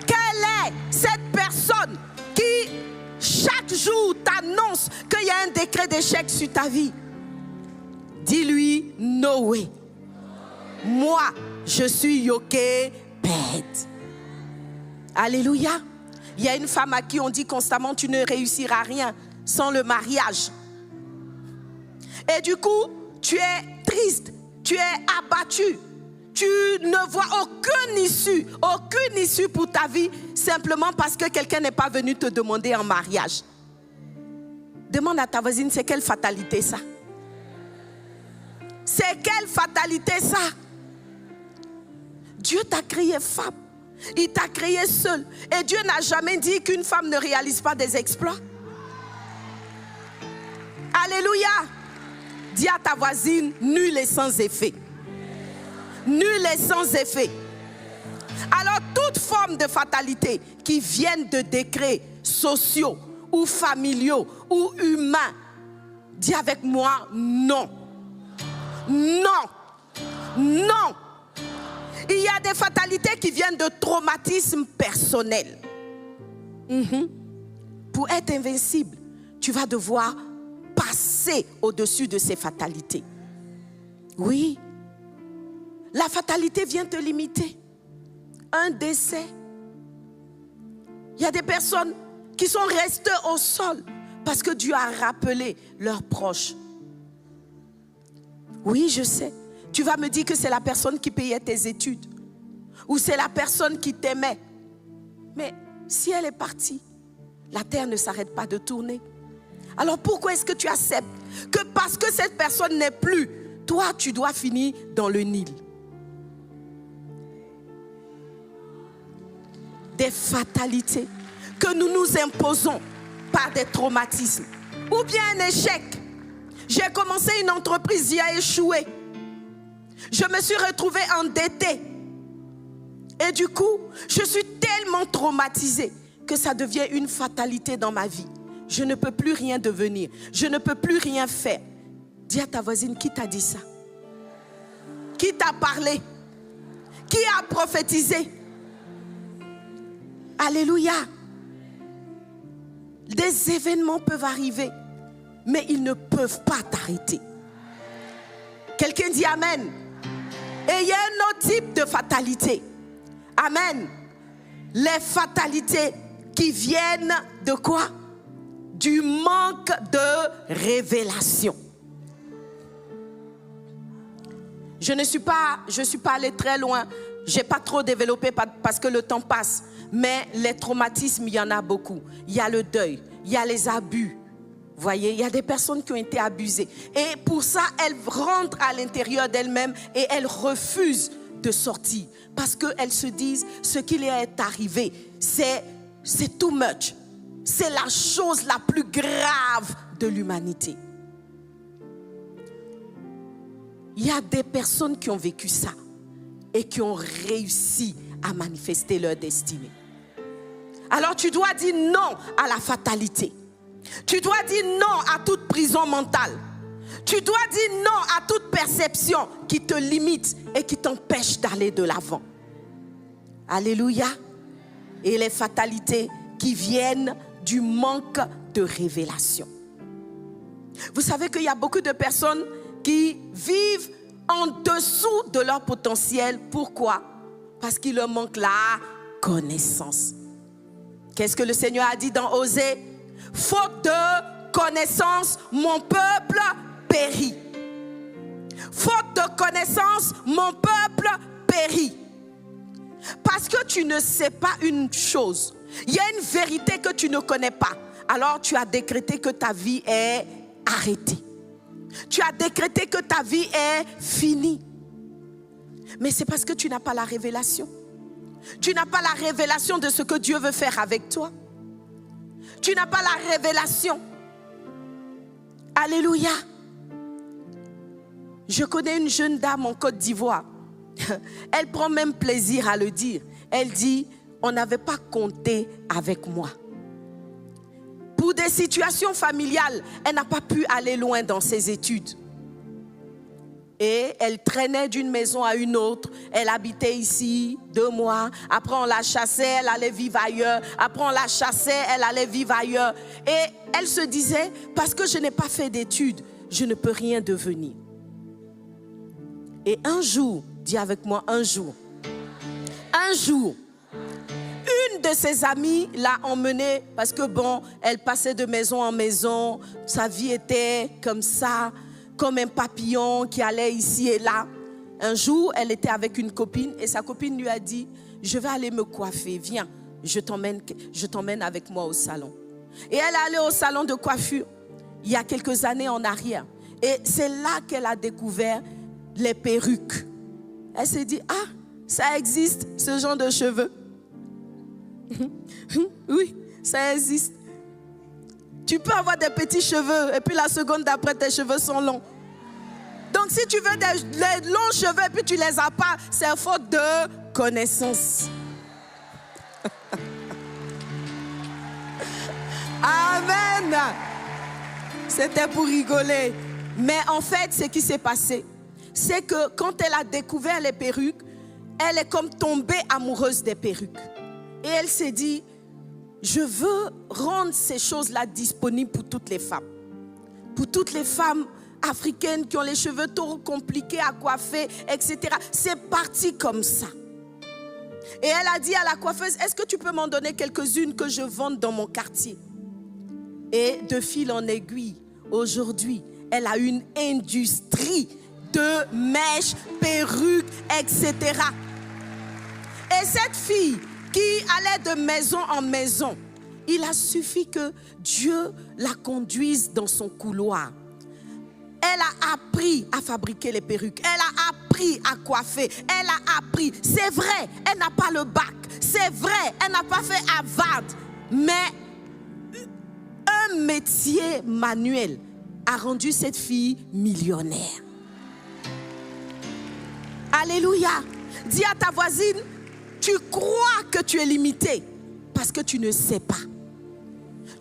Quelle est cette personne qui chaque jour t'annonce qu'il y a un décret d'échec sur ta vie? Dis-lui, no way. Moi, je suis Yoké bête. Alléluia. Il y a une femme à qui on dit constamment tu ne réussiras rien sans le mariage. Et du coup, tu es triste, tu es abattu. Tu ne vois aucune issue pour ta vie, simplement parce que quelqu'un n'est pas venu te demander en mariage. Demande à ta voisine, c'est quelle fatalité ça? C'est quelle fatalité ça? Dieu t'a créé femme. Il t'a créé seule. Et Dieu n'a jamais dit qu'une femme ne réalise pas des exploits. Alléluia. Dis à ta voisine, nul et sans effet. Nul et sans effet. Alors toute forme de fatalité qui viennent de décrets sociaux ou familiaux ou humains, dis avec moi non. Non. Non. Il y a des fatalités qui viennent de traumatismes personnels. Pour être invincible, tu vas devoir passer au-dessus de ces fatalités. Oui. La fatalité vient te limiter. Un décès. Il y a des personnes qui sont restées au sol parce que Dieu a rappelé leurs proches. Oui, je sais. Tu vas me dire que c'est la personne qui payait tes études. Ou c'est la personne qui t'aimait. Mais si elle est partie, la terre ne s'arrête pas de tourner. Alors pourquoi est-ce que tu acceptes que parce que cette personne n'est plus, toi tu dois finir dans le Nil? Des fatalités que nous nous imposons par des traumatismes. Ou bien un échec. J'ai commencé une entreprise, j'y ai échoué. Je me suis retrouvée endettée. Et du coup, je suis tellement traumatisée que ça devient une fatalité dans ma vie. Je ne peux plus rien devenir. Je ne peux plus rien faire. Dis à ta voisine, qui t'a dit ça? Qui t'a parlé? Qui a prophétisé? Alléluia. Des événements peuvent arriver, mais ils ne peuvent pas t'arrêter. Quelqu'un dit Amen. Et il y a un autre type de fatalité. Amen. Les fatalités qui viennent de quoi? Du manque de révélation. Je ne suis pas allée très loin. Je n'ai pas trop développé parce que le temps passe. Mais les traumatismes, il y en a beaucoup. Il y a le deuil, il y a les abus. Vous voyez, il y a des personnes qui ont été abusées. Et pour ça, elles rentrent à l'intérieur d'elles-mêmes et elles refusent de sortir. Parce qu'elles se disent, ce qui leur est arrivé, c'est too much. C'est la chose la plus grave de l'humanité. Il y a des personnes qui ont vécu ça et qui ont réussi à manifester leur destinée. Alors tu dois dire non à la fatalité. Tu dois dire non à toute prison mentale. Tu dois dire non à toute perception qui te limite et qui t'empêche d'aller de l'avant. Alléluia. Et les fatalités qui viennent du manque de révélation. Vous savez qu'il y a beaucoup de personnes qui vivent en dessous de leur potentiel. Pourquoi? Parce qu'il leur manque la connaissance. Qu'est-ce que le Seigneur a dit dans Osée? Faute de connaissance, mon peuple périt. Faute de connaissance, mon peuple périt. Parce que tu ne sais pas une chose. Il y a une vérité que tu ne connais pas. Alors tu as décrété que ta vie est arrêtée. Tu as décrété que ta vie est finie. Mais c'est parce que tu n'as pas la révélation. Tu n'as pas la révélation de ce que Dieu veut faire avec toi. Tu n'as pas la révélation. Alléluia. Je connais une jeune dame en Côte d'Ivoire. Elle prend même plaisir à le dire. Elle dit, on n'avait pas compté avec moi. Pour des situations familiales, elle n'a pas pu aller loin dans ses études. Et elle traînait d'une maison à une autre. Elle habitait ici 2 mois. Après, on la chassait, elle allait vivre ailleurs. Après, on la chassait, elle allait vivre ailleurs. Et elle se disait, parce que je n'ai pas fait d'études, je ne peux rien devenir. Et un jour, dis avec moi, un jour, une de ses amies l'a emmenée parce que bon, elle passait de maison en maison. Sa vie était comme ça, comme un papillon qui allait ici et là. Un jour, elle était avec une copine et sa copine lui a dit, je vais aller me coiffer, viens, je t'emmène avec moi au salon. Et elle est allée au salon de coiffure il y a quelques années en arrière. Et c'est là qu'elle a découvert les perruques. Elle s'est dit, ah, ça existe, ce genre de cheveux. Oui, ça existe. Tu peux avoir des petits cheveux et puis la seconde d'après, tes cheveux sont longs. Donc si tu veux des longs cheveux et puis tu les as pas, c'est faute de connaissance. Amen. C'était pour rigoler. Mais en fait, ce qui s'est passé, c'est que quand elle a découvert les perruques, elle est comme tombée amoureuse des perruques. Et elle s'est dit, je veux rendre ces choses-là disponibles pour toutes les femmes. Pour toutes les femmes africaines qui ont les cheveux trop compliqués à coiffer, etc. C'est parti comme ça. Et elle a dit à la coiffeuse, est-ce que tu peux m'en donner quelques-unes que je vende dans mon quartier? Et de fil en aiguille, aujourd'hui, elle a une industrie de mèches, perruques, etc. Et cette fille qui allait de maison en maison, il a suffi que Dieu la conduise dans son couloir. Elle a appris à fabriquer les perruques. Elle a appris à coiffer. Elle a appris. C'est vrai, elle n'a pas le bac. C'est vrai, elle n'a pas fait Harvard. Mais un métier manuel a rendu cette fille millionnaire. Alléluia. Dis à ta voisine, tu crois que tu es limité parce que tu ne sais pas.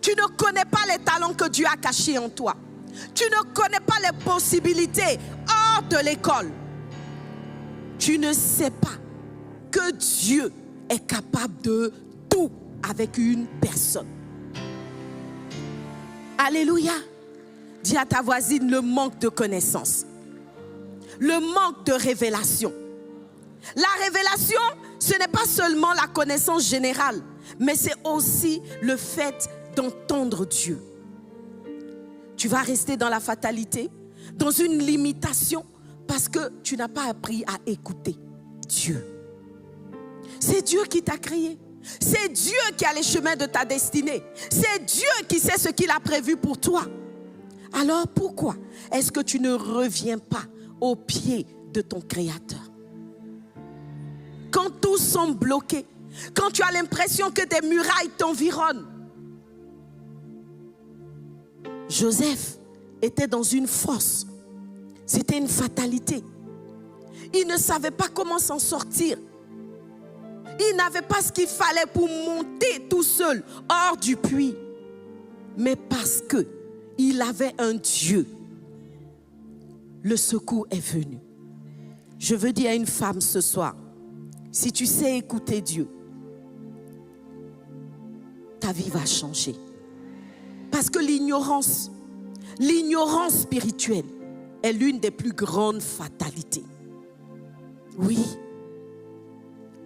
Tu ne connais pas les talents que Dieu a cachés en toi. Tu ne connais pas les possibilités hors de l'école. Tu ne sais pas que Dieu est capable de tout avec une personne. Alléluia. Dis à ta voisine le manque de connaissance. Le manque de révélation. La révélation, ce n'est pas seulement la connaissance générale, mais c'est aussi le fait d'entendre Dieu. Tu vas rester dans la fatalité, dans une limitation, parce que tu n'as pas appris à écouter Dieu. C'est Dieu qui t'a créé. C'est Dieu qui a les chemins de ta destinée. C'est Dieu qui sait ce qu'il a prévu pour toi. Alors pourquoi est-ce que tu ne reviens pas au pied de ton Créateur? Quand tout semble bloqué, quand tu as l'impression que des murailles t'environnent. Joseph était dans une fosse. C'était une fatalité. Il ne savait pas comment s'en sortir. Il n'avait pas ce qu'il fallait pour monter tout seul hors du puits. Mais parce qu'il avait un Dieu, le secours est venu. Je veux dire à une femme ce soir, si tu sais écouter Dieu, ta vie va changer. Parce que l'ignorance spirituelle est l'une des plus grandes fatalités. Oui.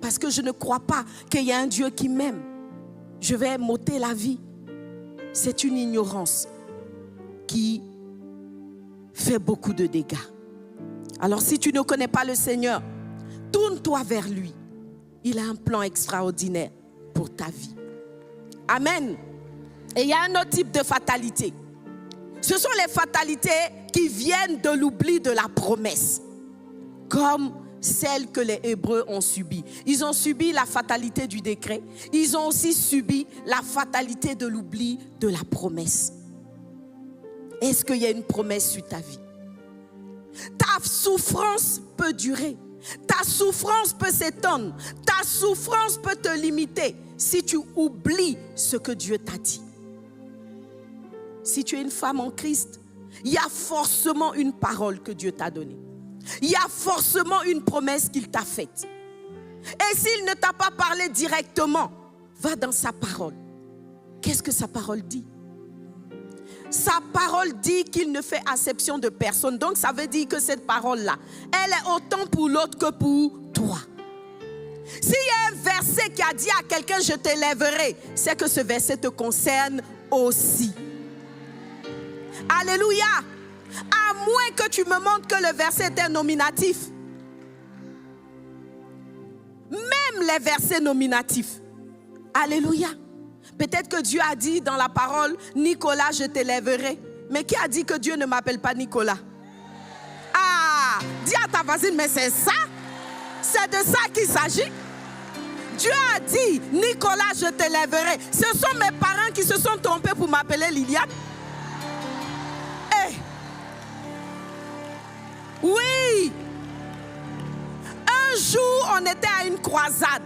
Parce que je ne crois pas qu'il y a un Dieu qui m'aime. Je vais m'ôter la vie. C'est une ignorance qui fait beaucoup de dégâts. Alors si tu ne connais pas le Seigneur, tourne-toi vers lui. Il a un plan extraordinaire pour ta vie. Amen. Et il y a un autre type de fatalité. Ce sont les fatalités qui viennent de l'oubli de la promesse. Comme celle que les Hébreux ont subie. Ils ont subi la fatalité du décret. Ils ont aussi subi la fatalité de l'oubli de la promesse. Est-ce qu'il y a une promesse sur ta vie? Ta souffrance peut durer. Ta souffrance peut s'étendre. Ta souffrance peut te limiter si tu oublies ce que Dieu t'a dit. Si tu es une femme en Christ, il y a forcément une parole que Dieu t'a donnée. Il y a forcément une promesse qu'il t'a faite. Et s'il ne t'a pas parlé directement, va dans sa parole. Qu'est-ce que sa parole dit? Sa parole dit qu'il ne fait acception de personne. Donc ça veut dire que cette parole-là, elle est autant pour l'autre que pour toi. S'il y a un verset qui a dit à quelqu'un, je t'élèverai, c'est que ce verset te concerne aussi. Alléluia. À moins que tu me montres que le verset est un nominatif. Même les versets nominatifs. Alléluia. Peut-être que Dieu a dit dans la parole, Nicolas, je t'élèverai. Mais qui a dit que Dieu ne m'appelle pas Nicolas? Ah, dis à ta voisine, mais c'est ça? C'est de ça qu'il s'agit? Dieu a dit, Nicolas, je t'élèverai. Ce sont mes parents qui se sont trompés pour m'appeler Liliane. Oui. Un jour, on était à une croisade.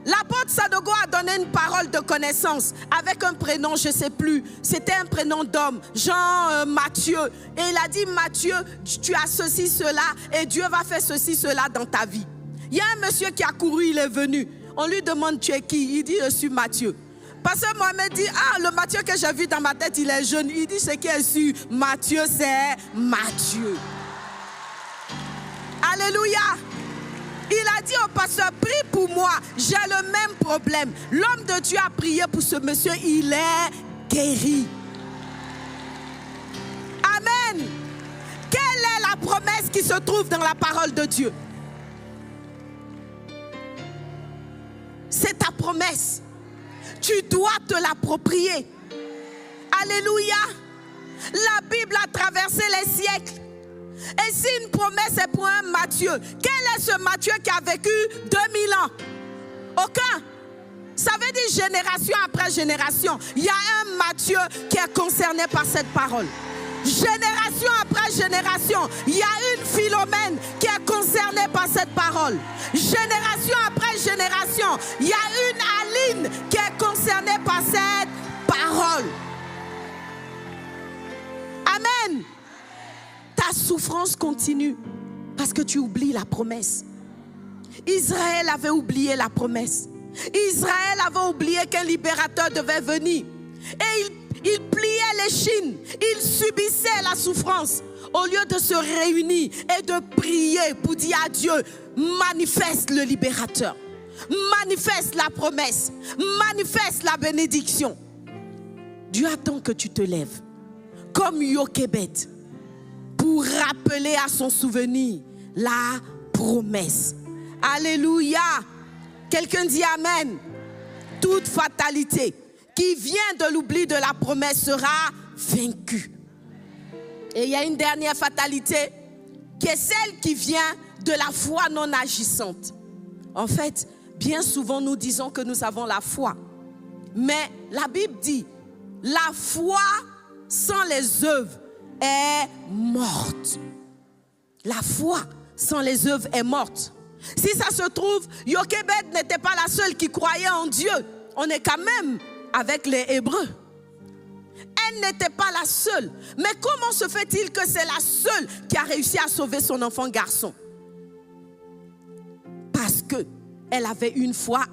L'apôtre Sadogo a donné une parole de connaissance avec un prénom, je ne sais plus. C'était un prénom d'homme, Jean Matthieu. Et il a dit, Matthieu, tu as ceci, cela, et Dieu va faire ceci, cela dans ta vie. Il y a un monsieur qui a couru, il est venu. On lui demande, tu es qui? Il dit, je suis Matthieu. Pasteur Mohamed dit, ah, le Matthieu que j'ai vu dans ma tête, il est jeune. Il dit, ce qui est sur Matthieu, c'est Matthieu. Alléluia. Il a dit au pasteur, prie pour moi, j'ai le même problème. L'homme de Dieu a prié pour ce monsieur, il est guéri. Amen. Quelle est la promesse qui se trouve dans la parole de Dieu? C'est ta promesse. Tu dois te l'approprier. Alléluia. La Bible a traversé les siècles. Et si une promesse est pour un Matthieu, quel est ce Matthieu qui a vécu 2000 ans? Aucun. Ça veut dire génération après génération. Il y a un Matthieu qui est concerné par cette parole. Génération après génération, il y a une Philomène qui est concernée par cette parole. Génération après génération, il y a une Aline qui est concernée par cette parole. Amen. Ta souffrance continue parce que tu oublies la promesse. Israël avait oublié la promesse. Israël avait oublié qu'un libérateur devait venir. Et il pliait l'échine. Il subissait la souffrance. Au lieu de se réunir et de prier pour dire à Dieu, manifeste le libérateur. Manifeste la promesse. Manifeste la bénédiction. Dieu attend que tu te lèves. Comme Jochebed. Pour rappeler à son souvenir la promesse. Alléluia. Quelqu'un dit Amen. Toute fatalité qui vient de l'oubli de la promesse sera vaincue. Et il y a une dernière fatalité qui est celle qui vient de la foi non agissante. En fait, bien souvent nous disons que nous avons la foi. Mais la Bible dit, la foi sans les œuvres est morte. La foi sans les œuvres est morte. Si ça se trouve, Jochebed n'était pas la seule qui croyait en Dieu. On est quand même avec les Hébreux. Elle n'était pas la seule. Mais comment se fait-il que c'est la seule qui a réussi à sauver son enfant garçon? Parce qu'elle avait une foi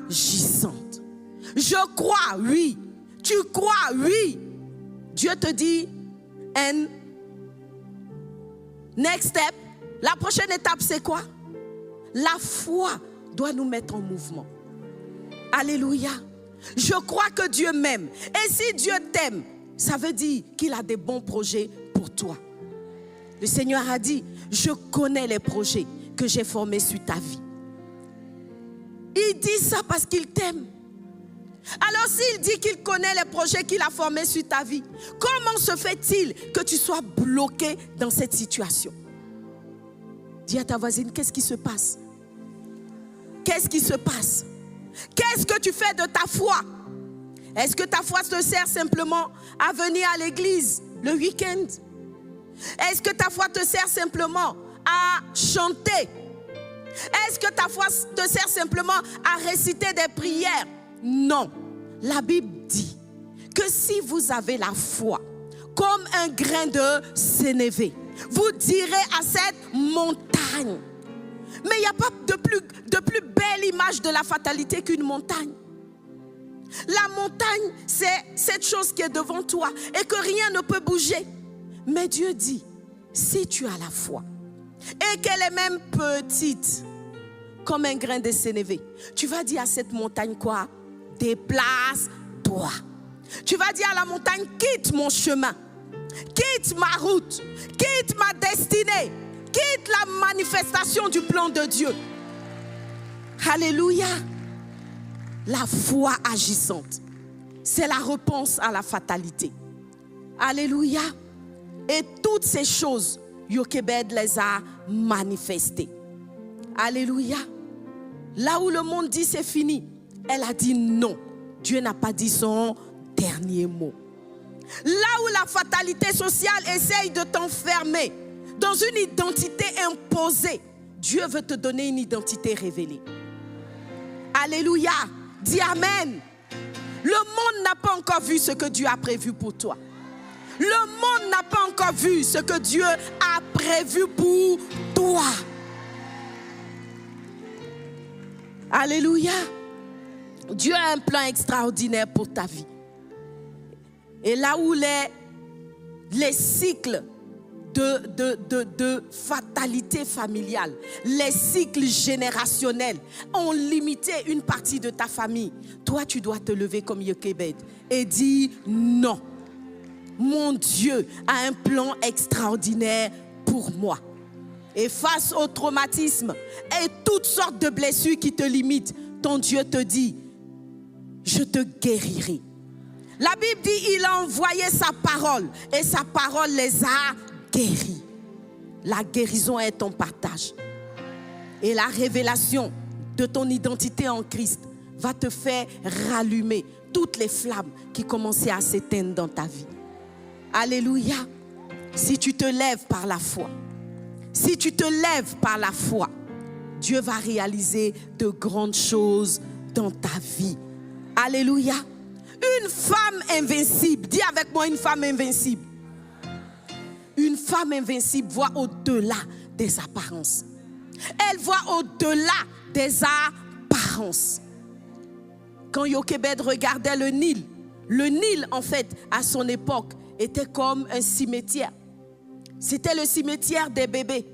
agissante. Je crois, oui. Tu crois, oui. Dieu te dit, and next step, la prochaine étape c'est quoi? La foi doit nous mettre en mouvement. Alléluia. Je crois que Dieu m'aime. Et si Dieu t'aime, ça veut dire qu'il a des bons projets pour toi. Le Seigneur a dit, je connais les projets que j'ai formés sur ta vie. Il dit ça parce qu'il t'aime. Alors s'il dit qu'il connaît les projets qu'il a formés sur ta vie, comment se fait-il que tu sois bloqué dans cette situation? Dis à ta voisine, qu'est-ce qui se passe? Qu'est-ce qui se passe? Qu'est-ce que tu fais de ta foi? Est-ce que ta foi te sert simplement à venir à l'église le week-end? Est-ce que ta foi te sert simplement à chanter? Est-ce que ta foi te sert simplement à réciter des prières? Non. La Bible dit que si vous avez la foi comme un grain de sénévé, vous direz à cette montagne. Mais il n'y a pas de plus belle image de la fatalité qu'une montagne. La montagne, c'est cette chose qui est devant toi et que rien ne peut bouger. Mais Dieu dit, si tu as la foi et qu'elle est même petite, comme un grain de sénévé, tu vas dire à cette montagne quoi? Déplace-toi. Tu vas dire à la montagne, quitte mon chemin, quitte ma route, quitte ma destinée, quitte la manifestation du plan de Dieu. Alléluia. La foi agissante, c'est la réponse à la fatalité. Alléluia. Et toutes ces choses, Jochebed les a manifestées. Alléluia. Là où le monde dit c'est fini, elle a dit non. Dieu n'a pas dit son dernier mot. Là où la fatalité sociale essaye de t'enfermer dans une identité imposée, Dieu veut te donner une identité révélée. Alléluia. Dis Amen. Le monde n'a pas encore vu ce que Dieu a prévu pour toi. Le monde n'a pas encore vu ce que Dieu a prévu pour toi. Alléluia. Dieu a un plan extraordinaire pour ta vie. Et là où les cycles de fatalité familiale, les cycles générationnels ont limité une partie de ta famille, toi tu dois te lever comme Jochebed et dire non. Mon Dieu a un plan extraordinaire pour moi. Et face au traumatisme et toutes sortes de blessures qui te limitent, ton Dieu te dit, je te guérirai. La Bible dit, il a envoyé sa parole et sa parole les a guéris. La guérison est ton partage. Et la révélation de ton identité en Christ va te faire rallumer toutes les flammes qui commençaient à s'éteindre dans ta vie. Alléluia. Si tu te lèves par la foi, si tu te lèves par la foi, Dieu va réaliser de grandes choses dans ta vie. Alléluia. Une femme invincible, dis avec moi, une femme invincible. Une femme invincible voit au-delà des apparences. Elle voit au-delà des apparences. Quand Jochebed regardait le Nil en fait, à son époque, était comme un cimetière. C'était le cimetière des bébés.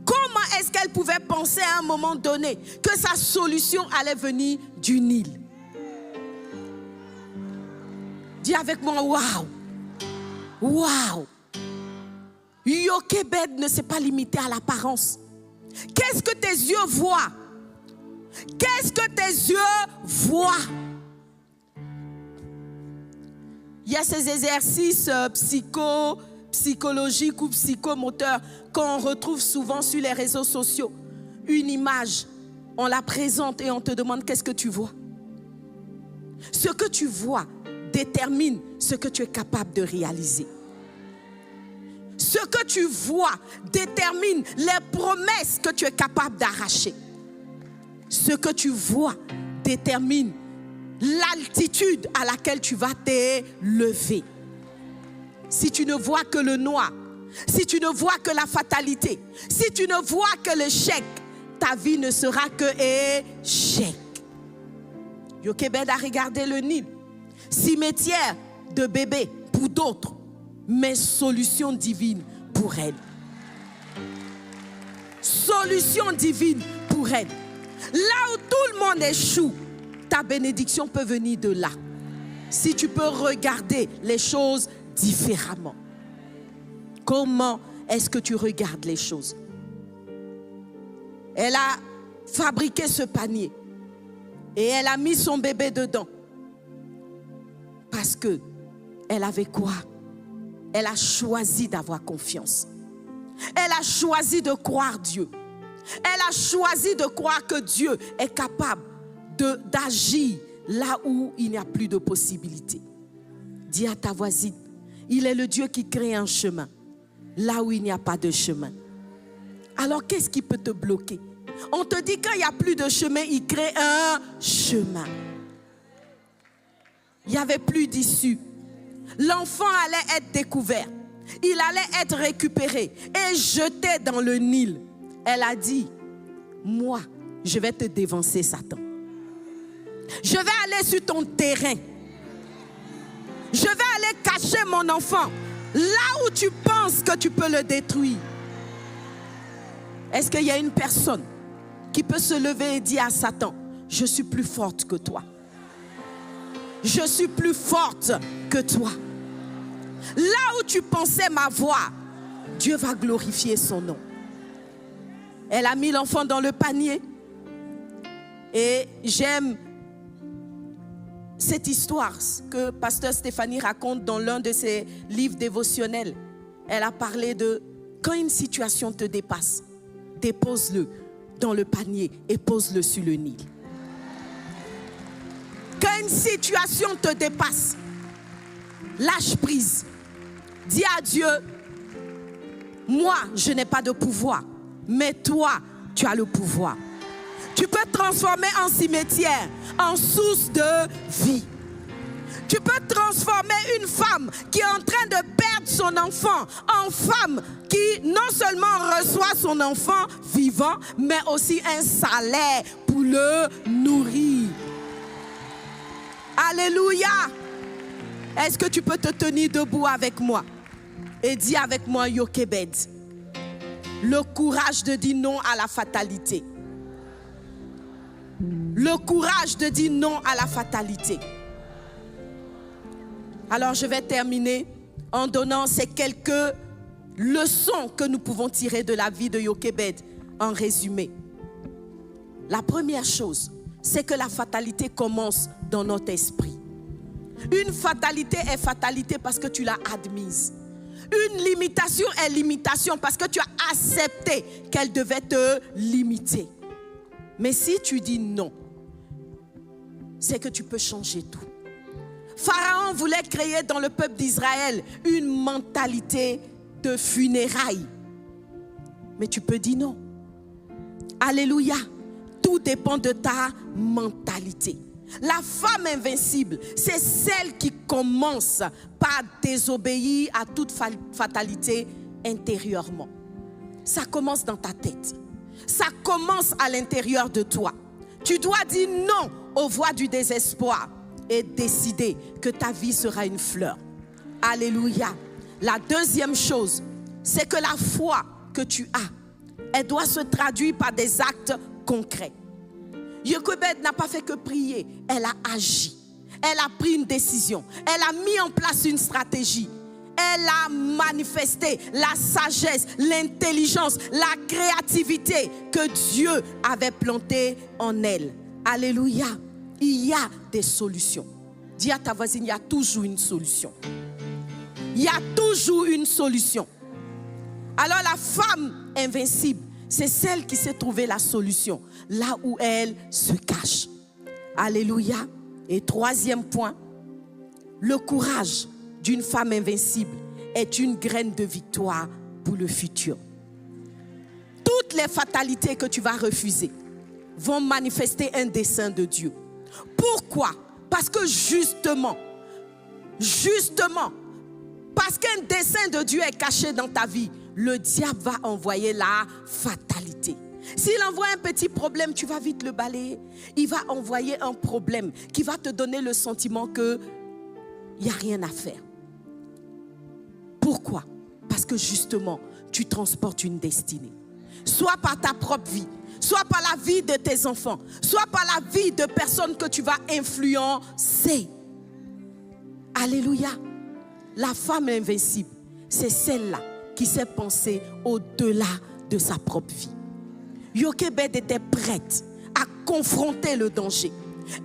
Comment est-ce qu'elle pouvait penser à un moment donné que sa solution allait venir du Nil? Dis avec moi, waouh! Waouh! Jochebed ne s'est pas limité à l'apparence. Qu'est-ce que tes yeux voient? Qu'est-ce que tes yeux voient? Il y a ces exercices psychologiques ou psychomoteurs qu'on retrouve souvent sur les réseaux sociaux. Une image, on la présente et on te demande qu'est-ce que tu vois. Ce que tu vois détermine ce que tu es capable de réaliser. Ce que tu vois détermine les promesses que tu es capable d'arracher. Ce que tu vois détermine l'altitude à laquelle tu vas t'élever. Si tu ne vois que le noir, si tu ne vois que la fatalité, si tu ne vois que l'échec, ta vie ne sera que échec. Jochebed a regardé le Nil, cimetière de bébés pour d'autres, mais solution divine pour elle. Solution divine pour elle. Là où tout le monde échoue, ta bénédiction peut venir de là. Si tu peux regarder les choses différemment. Comment est-ce que tu regardes les choses? Elle a fabriqué ce panier et elle a mis son bébé dedans. Parce que elle avait quoi? Elle a choisi d'avoir confiance. Elle a choisi de croire Dieu. Elle a choisi de croire que Dieu est capable d'agir là où il n'y a plus de possibilité. Dis à ta voisine, il est le Dieu qui crée un chemin là où il n'y a pas de chemin. Alors qu'est-ce qui peut te bloquer? On te dit qu'il n'y a plus de chemin, il crée un chemin. Il n'y avait plus d'issue. L'enfant allait être découvert. Il allait être récupéré et jeté dans le Nil. Elle a dit, moi, je vais te dévancer, Satan. Je vais aller sur ton terrain. Je vais aller cacher mon enfant là où tu penses que tu peux le détruire. Est-ce qu'il y a une personne qui peut se lever et dire à Satan, je suis plus forte que toi. Je suis plus forte que toi. Là où tu pensais m'avoir, Dieu va glorifier son nom. Elle a mis l'enfant dans le panier. Et j'aime cette histoire que pasteur Stéphanie raconte dans l'un de ses livres dévotionnels. Elle a parlé de quand une situation te dépasse, dépose-le dans le panier et pose-le sur le Nil. Quand une situation te dépasse, lâche prise. Dis à Dieu, moi, je n'ai pas de pouvoir, mais toi, tu as le pouvoir. Tu peux transformer un cimetière en source de vie. Tu peux transformer une femme qui est en train de perdre son enfant en femme qui non seulement reçoit son enfant vivant, mais aussi un salaire pour le nourrir. Alléluia. Est-ce que tu peux te tenir debout avec moi et dire avec moi, Yokebed, le courage de dire non à la fatalité. Le courage de dire non à la fatalité. Alors je vais terminer en donnant ces quelques leçons que nous pouvons tirer de la vie de Yokebed en résumé. La première chose, c'est que la fatalité commence dans notre esprit. Une fatalité est fatalité parce que tu l'as admise. Une limitation est limitation parce que tu as accepté qu'elle devait te limiter. Mais si tu dis non, c'est que tu peux changer tout. Pharaon voulait créer dans le peuple d'Israël une mentalité de funérailles. Mais tu peux dire non. Alléluia. Tout dépend de ta mentalité. La femme invincible, c'est celle qui commence par désobéir à toute fatalité intérieurement. Ça commence dans ta tête. Ça commence à l'intérieur de toi. Tu dois dire non aux voix du désespoir et décider que ta vie sera une fleur. Alléluia. La deuxième chose, c'est que la foi que tu as, elle doit se traduire par des actes concrets. Yokebed n'a pas fait que prier, elle a agi. Elle a pris une décision. Elle a mis en place une stratégie. Elle a manifesté la sagesse, l'intelligence, la créativité que Dieu avait plantée en elle. Alléluia. Il y a des solutions. Dis à ta voisine, il y a toujours une solution. Il y a toujours une solution. Alors la femme invincible, c'est celle qui sait trouver la solution là où elle se cache. Alléluia. Et troisième point, le courage d'une femme invincible est une graine de victoire pour le futur. Toutes les fatalités que tu vas refuser vont manifester un dessein de Dieu. Pourquoi? Parce que justement, parce qu'un dessein de Dieu est caché dans ta vie, le diable va envoyer la fatalité. S'il envoie un petit problème, tu vas vite le balayer. Il va envoyer un problème qui va te donner le sentiment qu'il n'y a rien à faire. Pourquoi? Parce que justement, tu transportes une destinée. Soit par ta propre vie, soit par la vie de tes enfants, soit par la vie de personnes que tu vas influencer. Alléluia. La femme invincible, c'est celle-là qui sait penser au-delà de sa propre vie. Yokebed était prête à confronter le danger.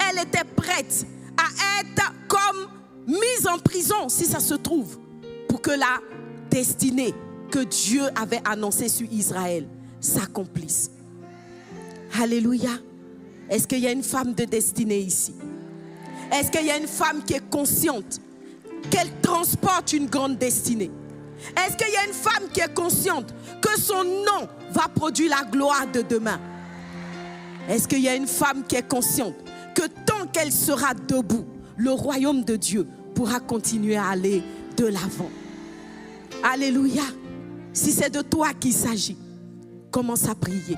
Elle était prête à être comme mise en prison, si ça se trouve, pour que la destinée que Dieu avait annoncées sur Israël s'accomplissent. Alléluia. Est-ce qu'il y a une femme de destinée ici? Est-ce qu'il y a une femme qui est consciente qu'elle transporte une grande destinée? Est-ce qu'il y a une femme qui est consciente que son nom va produire la gloire de demain? Est-ce qu'il y a une femme qui est consciente que tant qu'elle sera debout, le royaume de Dieu pourra continuer à aller de l'avant? Alléluia. Si c'est de toi qu'il s'agit, commence à prier.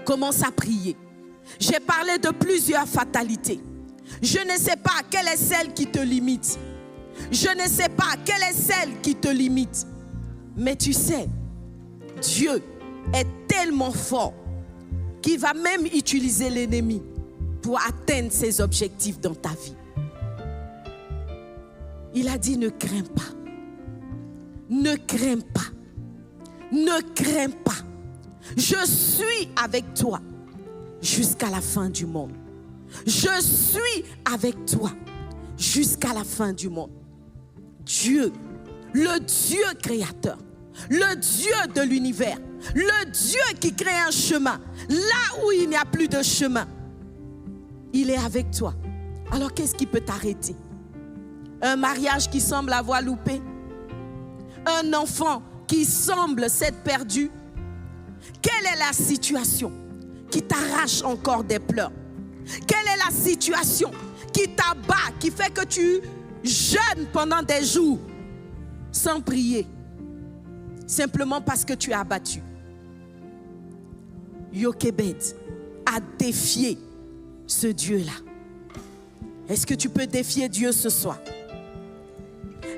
Commence à prier. J'ai parlé de plusieurs fatalités. Je ne sais pas quelle est celle qui te limite. Je ne sais pas quelle est celle qui te limite. Mais tu sais, Dieu est tellement fort qu'il va même utiliser l'ennemi pour atteindre ses objectifs dans ta vie. Il a dit, ne crains pas. Ne crains pas. Ne crains pas. Je suis avec toi jusqu'à la fin du monde. Je suis avec toi jusqu'à la fin du monde. Dieu, le Dieu créateur, le Dieu de l'univers, le Dieu qui crée un chemin là où il n'y a plus de chemin, il est avec toi. Alors qu'est-ce qui peut t'arrêter? Un mariage qui semble avoir loupé? Un enfant qui semble s'être perdu? Quelle est la situation qui t'arrache encore des pleurs? Quelle est la situation qui t'abat, qui fait que tu jeûnes pendant des jours sans prier, simplement parce que tu es abattu? Jochebed a défié ce Dieu-là. Est-ce que tu peux défier Dieu ce soir?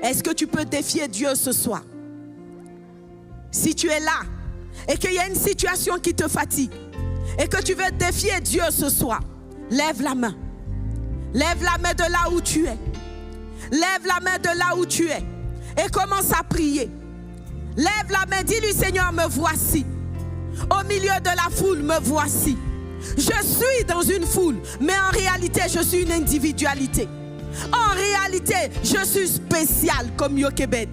Est-ce que tu peux défier Dieu ce soir? Si tu es là et qu'il y a une situation qui te fatigue et que tu veux défier Dieu ce soir, lève la main. Lève la main de là où tu es. Lève la main de là où tu es et commence à prier. Lève la main, dis-lui, Seigneur, me voici. Au milieu de la foule, me voici. Je suis dans une foule, mais en réalité, je suis une individualité. En réalité, je suis spécial comme Jochebed.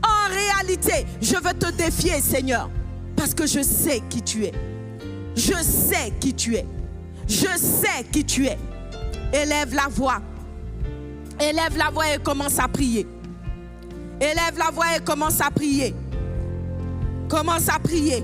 En réalité, je veux te défier, Seigneur, parce que je sais qui tu es. Je sais qui tu es. Je sais qui tu es. Élève la voix. Élève la voix et commence à prier. Élève la voix et commence à prier. Commence à prier.